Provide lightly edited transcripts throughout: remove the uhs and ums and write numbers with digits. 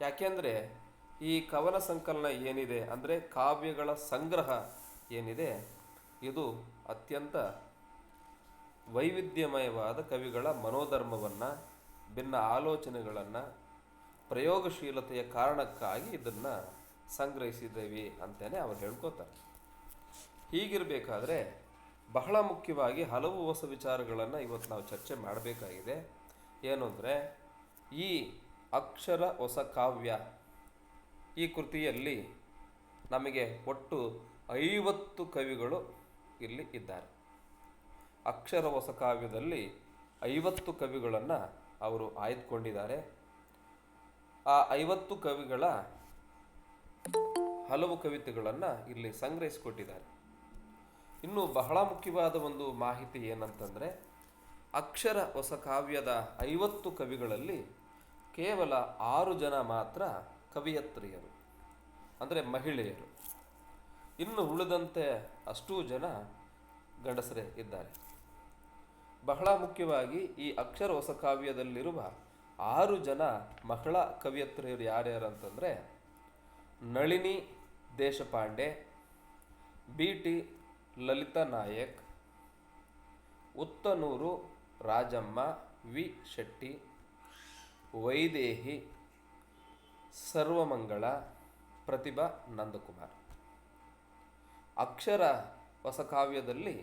ಯಾಕೆಂದರೆ ಈ ಕವನ ಸಂಕಲನ ಏನಿದೆ ಅಂದರೆ ಕಾವ್ಯಗಳ ಸಂಗ್ರಹ ಏನಿದೆ ಇದು ಅತ್ಯಂತ ವೈವಿಧ್ಯಮಯವಾದ ಕವಿಗಳ ಮನೋಧರ್ಮವನ್ನು, ಭಿನ್ನ ಆಲೋಚನೆಗಳನ್ನು, ಪ್ರಯೋಗಶೀಲತೆಯ ಕಾರಣಕ್ಕಾಗಿ ಇದನ್ನು ಸಂಗ್ರಹಿಸಿದ್ದೇವೆ ಅಂತಲೇ ಅವ್ರು ಹೇಳ್ಕೋತಾರೆ. ಹೀಗಿರಬೇಕಾದ್ರೆ ಬಹಳ ಮುಖ್ಯವಾಗಿ ಹಲವು ಹೊಸ ವಿಚಾರಗಳನ್ನು ಇವತ್ತು ನಾವು ಚರ್ಚೆ ಮಾಡಬೇಕಾಗಿದೆ. ಏನು ಅಂದರೆ, ಈ ಅಕ್ಷರ ಹೊಸ ಕಾವ್ಯ ಈ ಕೃತಿಯಲ್ಲಿ ನಮಗೆ ಒಟ್ಟು 50 ಕವಿಗಳು ಇಲ್ಲಿ ಇದ್ದಾರೆ. ಅಕ್ಷರ ಹೊಸ ಕಾವ್ಯದಲ್ಲಿ 50 ಕವಿಗಳನ್ನು ಅವರು ಆಯ್ದುಕೊಂಡಿದ್ದಾರೆ. ಆ 50 ಕವಿಗಳ ಹಲವು ಕವಿತೆಗಳನ್ನು ಇಲ್ಲಿ ಸಂಗ್ರಹಿಸಿಕೊಟ್ಟಿದ್ದಾರೆ. ಇನ್ನು ಬಹಳ ಮುಖ್ಯವಾದ ಒಂದು ಮಾಹಿತಿ ಏನಂತಂದರೆ, ಅಕ್ಷರ ಹೊಸ ಕಾವ್ಯದ 50 ಕವಿಗಳಲ್ಲಿ ಕೇವಲ 6 ಜನ ಮಾತ್ರ ಕವಿಯತ್ರಿಯರು, ಅಂದರೆ ಮಹಿಳೆಯರು. ಇನ್ನು ಉಳಿದಂತೆ ಅಷ್ಟೂ ಜನ ಗಂಡಸರೇ ಇದ್ದಾರೆ. ಬಹಳ ಮುಖ್ಯವಾಗಿ ಈ ಅಕ್ಷರ ಹೊಸ ಕಾವ್ಯದಲ್ಲಿರುವ 6 ಜನ ಮಹಿಳಾ ಕವಿಯತ್ರಿಯರು ಯಾರ್ಯಾರು ಅಂತಂದರೆ, Nalini Deshpande, B T Lalitha Nayak, Uttanur Rajamma V Shetty, Vaidehi, Sarvamangala, Prathibha Nandakumar. ಅಕ್ಷರ ಹೊಸ ಕಾವ್ಯದಲ್ಲಿ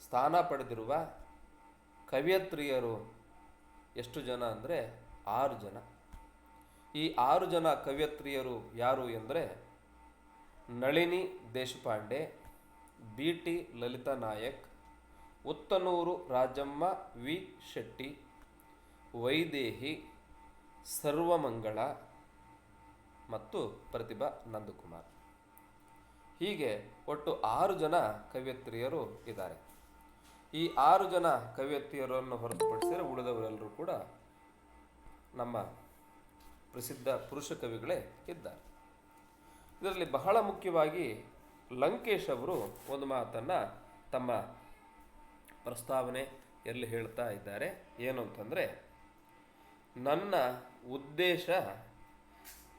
ಸ್ಥಾನ ಪಡೆದಿರುವ ಕವಿಯತ್ರಿಯರು ಎಷ್ಟು ಜನ ಅಂದರೆ 6 ಜನ. ಈ 6 ಜನ ಕವಿಯತ್ರಿಯರು ಯಾರು ಎಂದರೆ, Nalini Deshpande, B T Lalitha Nayak, Uttanur Rajamma V Shetty, Vaidehi, Sarvamangala ಮತ್ತು ಪ್ರತಿಭಾ ನಂದಕುಮಾರ್. ಹೀಗೆ ಒಟ್ಟು 6 ಜನ ಕವಿಯತ್ರಿಯರು ಇದ್ದಾರೆ. ಈ 6 ಜನ ಕವಿಯತ್ರಿಯರನ್ನು ಹೊರತುಪಡಿಸಿದರೆ ಉಳಿದವರೆಲ್ಲರೂ ಕೂಡ ನಮ್ಮ ಪ್ರಸಿದ್ಧ ಪುರುಷ ಕವಿಗಳೇ ಇದ್ದಾರೆ. ಇದರಲ್ಲಿ ಬಹಳ ಮುಖ್ಯವಾಗಿ ಲಂಕೇಶ್ ಅವರು ಒಂದು ಮಾತನ್ನು ತಮ್ಮ ಪ್ರಸ್ತಾವನೆಯಲ್ಲಿ ಹೇಳ್ತಾ ಇದ್ದಾರೆ. ಏನು ಅಂತಂದರೆ, ನನ್ನ ಉದ್ದೇಶ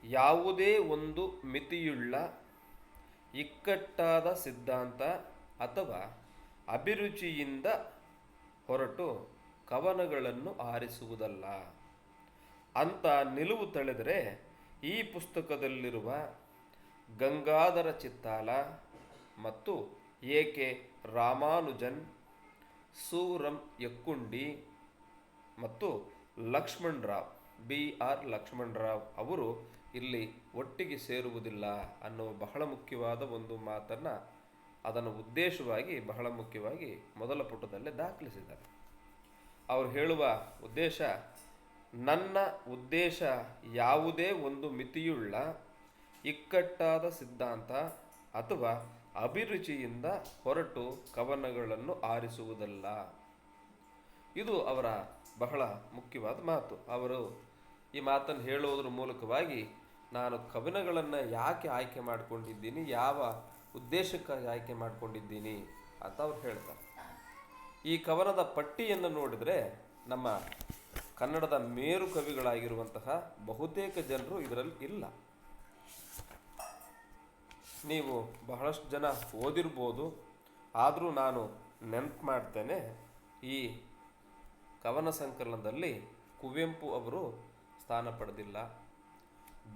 ಯಾವುದೇ ಒಂದು ಮಿತಿಯುಳ್ಳ ಇಕ್ಕಟ್ಟಾದ ಸಿದ್ಧಾಂತ ಅಥವಾ ಅಭಿರುಚಿಯಿಂದ ಹೊರಟು ಕವನಗಳನ್ನು ಆರಿಸುವುದಲ್ಲ ಅಂತ ನಿಲುವು ತಳೆದರೆ, ಈ ಪುಸ್ತಕದಲ್ಲಿರುವ ಗಂಗಾಧರ ಚಿತ್ತಾಲ ಮತ್ತು ಎ ಕೆ ರಾಮಾನುಜನ್, ಸೂರಂ ಯಕ್ಕುಂಡಿ ಮತ್ತು ಲಕ್ಷ್ಮಣರಾವ್, ಬಿ ಆರ್ ಲಕ್ಷ್ಮಣರಾವ್ ಅವರು ಇಲ್ಲಿ ಒಟ್ಟಿಗೆ ಸೇರುವುದಿಲ್ಲ ಅನ್ನೋ ಬಹಳ ಮುಖ್ಯವಾದ ಒಂದು ಮಾತನ್ನು, ಅದನ್ನು ಉದ್ದೇಶವಾಗಿ ಬಹಳ ಮುಖ್ಯವಾಗಿ ಮೊದಲ ಪುಟದಲ್ಲೇ ದಾಖಲಿಸಿದ್ದಾರೆ. ಅವರು ಹೇಳುವ ಉದ್ದೇಶ, ನನ್ನ ಉದ್ದೇಶ ಯಾವುದೇ ಒಂದು ಮಿತಿಯುಳ್ಳ ಇಕ್ಕಟ್ಟಾದ ಸಿದ್ಧಾಂತ ಅಥವಾ ಅಭಿರುಚಿಯಿಂದ ಹೊರಟು ಕವನಗಳನ್ನು ಆರಿಸುವುದಲ್ಲ. ಇದು ಅವರ ಬಹಳ ಮುಖ್ಯವಾದ ಮಾತು. ಅವರು ಈ ಮಾತನ್ನು ಹೇಳುವುದರ ಮೂಲಕವಾಗಿ ನಾನು ಕವನಗಳನ್ನು ಯಾಕೆ ಆಯ್ಕೆ ಮಾಡಿಕೊಂಡಿದ್ದೀನಿ, ಯಾವ ಉದ್ದೇಶಕ್ಕಾಗಿ ಆಯ್ಕೆ ಮಾಡಿಕೊಂಡಿದ್ದೀನಿ ಅಂತ ಅವ್ರು ಹೇಳ್ತಾರೆ. ಈ ಕವನದ ಪಟ್ಟಿಯನ್ನು ನೋಡಿದರೆ ನಮ್ಮ ಕನ್ನಡದ ಮೇರು ಕವಿಗಳಾಗಿರುವಂತಹ ಬಹುತೇಕ ಜನರು ಇದರಲ್ಲಿ ಇಲ್ಲ. ನೀವು ಬಹಳಷ್ಟು ಜನ ಓದಿರ್ಬೋದು, ಆದರೂ ನಾನು ನೆನಪು ಮಾಡ್ತೇನೆ. ಈ ಕವನ ಸಂಕಲನದಲ್ಲಿ ಕುವೆಂಪು ಅವರು ಸ್ಥಾನ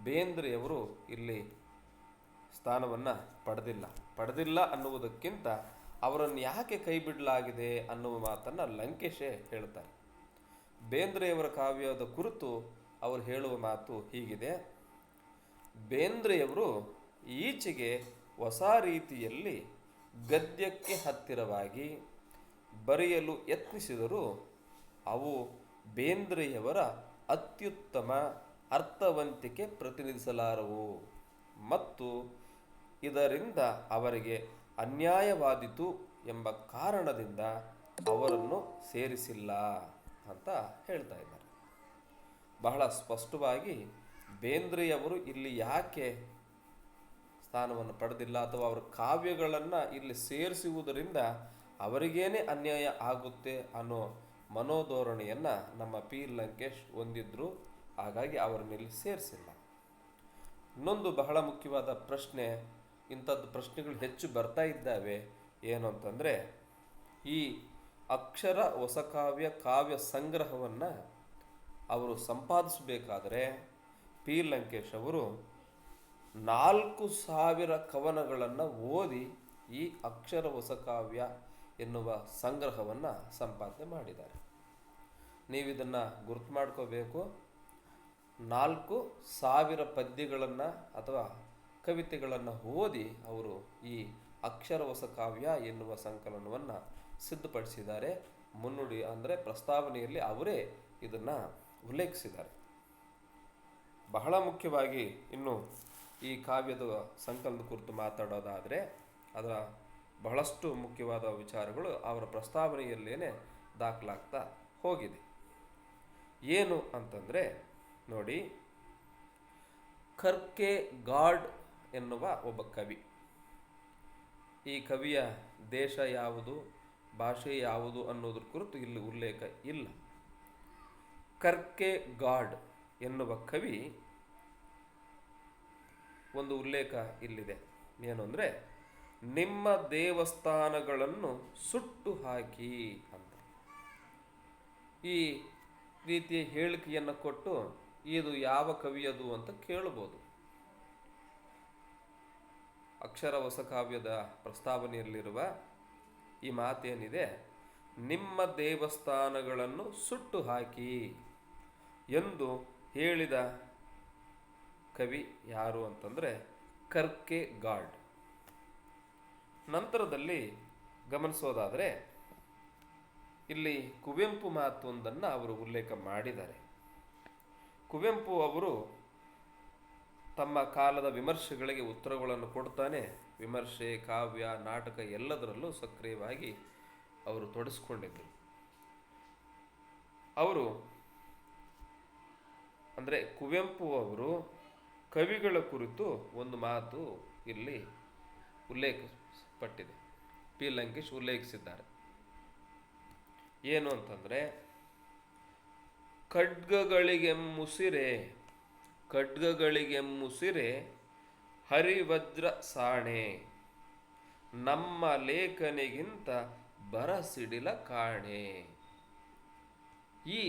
ಬೇಂದ್ರೆಯವರು ಇಲ್ಲಿ ಸ್ಥಾನವನ್ನು ಪಡೆದಿಲ್ಲ ಅನ್ನುವುದಕ್ಕಿಂತ ಅವರನ್ನು ಯಾಕೆ ಕೈ ಬಿಡಲಾಗಿದೆ ಅನ್ನುವ ಮಾತನ್ನು ಲಂಕೇಶೇ ಹೇಳ್ತಾರೆ. ಬೇಂದ್ರೆಯವರ ಕಾವ್ಯದ ಕುರಿತು ಅವರು ಹೇಳುವ ಮಾತು ಹೀಗಿದೆ: ಬೇಂದ್ರೆಯವರು ಈಚೆಗೆ ಹೊಸ ರೀತಿಯಲ್ಲಿ ಗದ್ಯಕ್ಕೆ ಹತ್ತಿರವಾಗಿ ಬರೆಯಲು ಯತ್ನಿಸಿದರೂ ಅವು ಬೇಂದ್ರೆಯವರ ಅತ್ಯುತ್ತಮ ಅರ್ಥವಂತಿಕೆ ಪ್ರತಿನಿಧಿಸಲಾರವು ಮತ್ತು ಇದರಿಂದ ಅವರಿಗೆ ಅನ್ಯಾಯವಾದೀತು ಎಂಬ ಕಾರಣದಿಂದ ಅವರನ್ನು ಸೇರಿಸಿಲ್ಲ ಅಂತ ಹೇಳ್ತಾ ಇದ್ದಾರೆ. ಬಹಳ ಸ್ಪಷ್ಟವಾಗಿ ಬೇಂದ್ರೆಯವರು ಇಲ್ಲಿ ಯಾಕೆ ಸ್ಥಾನವನ್ನು ಪಡೆದಿಲ್ಲ ಅಥವಾ ಅವರ ಕಾವ್ಯಗಳನ್ನು ಇಲ್ಲಿ ಸೇರಿಸುವುದರಿಂದ ಅವರಿಗೇನೆ ಅನ್ಯಾಯ ಆಗುತ್ತೆ ಅನ್ನೋ ಮನೋಧೋರಣೆಯನ್ನು ನಮ್ಮ ಪಿ ಲಂಕೇಶ್ ಹೊಂದಿದ್ರು. ಹಾಗಾಗಿ ಅವರನ್ನು ಇಲ್ಲಿ ಸೇರಿಸಿಲ್ಲ. ಇನ್ನೊಂದು ಬಹಳ ಮುಖ್ಯವಾದ ಪ್ರಶ್ನೆ, ಇಂಥದ್ದು ಪ್ರಶ್ನೆಗಳು ಹೆಚ್ಚು ಬರ್ತಾ ಇದ್ದಾವೆ. ಏನು ಅಂತಂದರೆ, ಈ ಅಕ್ಷರ ಹೊಸಕಾವ್ಯ ಕಾವ್ಯ ಸಂಗ್ರಹವನ್ನು ಅವರು ಸಂಪಾದಿಸಬೇಕಾದರೆ ಪಿ ಲಂಕೇಶ್ ಅವರು 4,000 ಕವನಗಳನ್ನು ಓದಿ ಈ ಅಕ್ಷರ ಹೊಸಕಾವ್ಯ ಎನ್ನುವ ಸಂಗ್ರಹವನ್ನು ಸಂಪಾದನೆ ಮಾಡಿದ್ದಾರೆ. ನೀವಿದನ್ನು ಗುರ್ತು ಮಾಡ್ಕೋಬೇಕು. 4,000 ಪದ್ಯಗಳನ್ನು ಅಥವಾ ಕವಿತೆಗಳನ್ನು ಓದಿ ಅವರು ಈ ಅಕ್ಷರ ಹೊಸಕಾವ್ಯ ಎನ್ನುವ ಸಂಕಲನವನ್ನು ಸಿದ್ಧಪಡಿಸಿದ್ದಾರೆ. ಮುನ್ನುಡಿ ಅಂದರೆ ಪ್ರಸ್ತಾವನೆಯಲ್ಲಿ ಅವರೇ ಇದನ್ನು ಉಲ್ಲೇಖಿಸಿದ್ದಾರೆ. ಬಹಳ ಮುಖ್ಯವಾಗಿ ಇನ್ನು ಈ ಕಾವ್ಯದ ಸಂಕಲನದ ಕುರಿತು ಮಾತಾಡೋದಾದರೆ ಅದರ ಬಹಳಷ್ಟು ಮುಖ್ಯವಾದ ವಿಚಾರಗಳು ಅವರ ಪ್ರಸ್ತಾವನೆಯಲ್ಲೇನೆ ದಾಖಲಾಗ್ತಾ ಹೋಗಿದೆ. ಏನು ಅಂತಂದರೆ ನೋಡಿ, ಕರ್ಕೆಗಾಡ್ ಎನ್ನುವ ಒಬ್ಬ ಕವಿ. ಈ ಕವಿಯ ದೇಶ ಯಾವುದು, ಭಾಷೆ ಯಾವುದು ಅನ್ನೋದ್ರ ಕುರಿತು ಇಲ್ಲಿ ಉಲ್ಲೇಖ ಇಲ್ಲ. ಕರ್ಕೆಗಾಡ್ ಎನ್ನುವ ಕವಿ ಒಂದು ಉಲ್ಲೇಖ ಇಲ್ಲಿದೆ. ಏನು ಅಂದರೆ, ನಿಮ್ಮ ದೇವಸ್ಥಾನಗಳನ್ನು ಸುಟ್ಟು ಹಾಕಿ ಅಂತ ಈ ರೀತಿಯ ಹೇಳಿಕೆಯನ್ನು ಕೊಟ್ಟು ಇದು ಯಾವ ಕವಿಯದು ಅಂತ ಕೇಳಬಹುದು. ಅಕ್ಷರ ಹೊಸಕಾವ್ಯದ ಪ್ರಸ್ತಾವನೆಯಲ್ಲಿರುವ ಈ ಮಾತೇನಿದೆ, ನಿಮ್ಮ ದೇವಸ್ಥಾನಗಳನ್ನು ಸುಟ್ಟು ಹಾಕಿ ಎಂದು ಹೇಳಿದ ಕವಿ ಯಾರು ಅಂತಂದರೆ ಕರ್ಕೆಗಾಡ್. ನಂತರದಲ್ಲಿ ಗಮನಿಸೋದಾದರೆ ಇಲ್ಲಿ ಕುವೆಂಪು ಮಾತೊಂದನ್ನು ಅವರು ಉಲ್ಲೇಖ ಮಾಡಿದ್ದಾರೆ. ಕುವೆಂಪು ಅವರು ತಮ್ಮ ಕಾಲದ ವಿಮರ್ಶೆಗಳಿಗೆ ಉತ್ತರಗಳನ್ನು ಕೊಡ್ತಾನೆ ವಿಮರ್ಶೆ, ಕಾವ್ಯ, ನಾಟಕ ಎಲ್ಲದರಲ್ಲೂ ಸಕ್ರಿಯವಾಗಿ ಅವರು ತೊಡಗಿಸ್ಕೊಂಡಿದ್ದರು. ಅವರು ಅಂದರೆ ಕುವೆಂಪು ಅವರು ಕವಿಗಳ ಕುರಿತು ಒಂದು ಮಾತು ಇಲ್ಲಿ ಉಲ್ಲೇಖಿಸಲ್ಪಟ್ಟಿದೆ. ಪಿ ಲಂಕೇಶ್ ಉಲ್ಲೇಖಿಸಿದ್ದಾರೆ. ಏನು ಅಂತಂದರೆ, ಖಡ್ಗಗಳಿಗೆಮ್ಮುಸಿರೆ ಹರಿವಜ್ರ ಸಾಣೆ, ನಮ್ಮ ಲೇಖನಿಗಿಂತ ಬರಸಿಡಿಲ ಕಾಣೆ. ಈ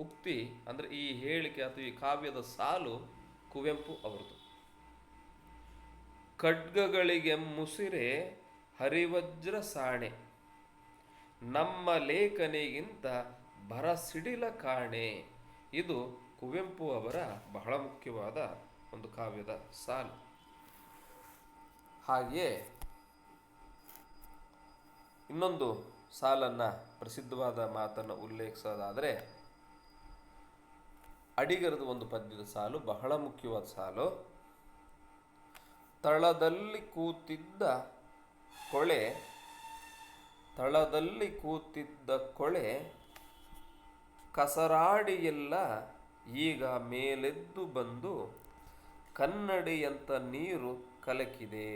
ಉಕ್ತಿ ಅಂದರೆ ಈ ಹೇಳಿಕೆ ಅಥವಾ ಈ ಕಾವ್ಯದ ಸಾಲು ಕುವೆಂಪು ಅವರದು. ಖಡ್ಗಗಳಿಗೆಮ್ಮುಸಿರೆ ಹರಿವಜ್ರ ಸಾಣೆ, ನಮ್ಮ ಲೇಖನಿಗಿಂತ ಬರಸಿಡಿಲ ಕಾಣೆ. ಇದು ಕುವೆಂಪು ಅವರ ಬಹಳ ಮುಖ್ಯವಾದ ಒಂದು ಕಾವ್ಯದ ಸಾಲು. ಹಾಗೆಯೇ ಇನ್ನೊಂದು ಸಾಲನ್ನು, ಪ್ರಸಿದ್ಧವಾದ ಮಾತನ್ನು ಉಲ್ಲೇಖಿಸೋದಾದರೆ ಅಡಿಗರದ ಒಂದು ಪದ್ಯದ ಸಾಲು ಬಹಳ ಮುಖ್ಯವಾದ ಸಾಲು. ತಳದಲ್ಲಿ ಕೂತಿದ್ದ ಕೊಳೆ ಕಸರಾಡಿಯೆಲ್ಲ ಈಗ ಮೇಲೆದ್ದು ಬಂದು ಕನ್ನಡಿಯಂತ ನೀರು ಕಲಕಿದೆ.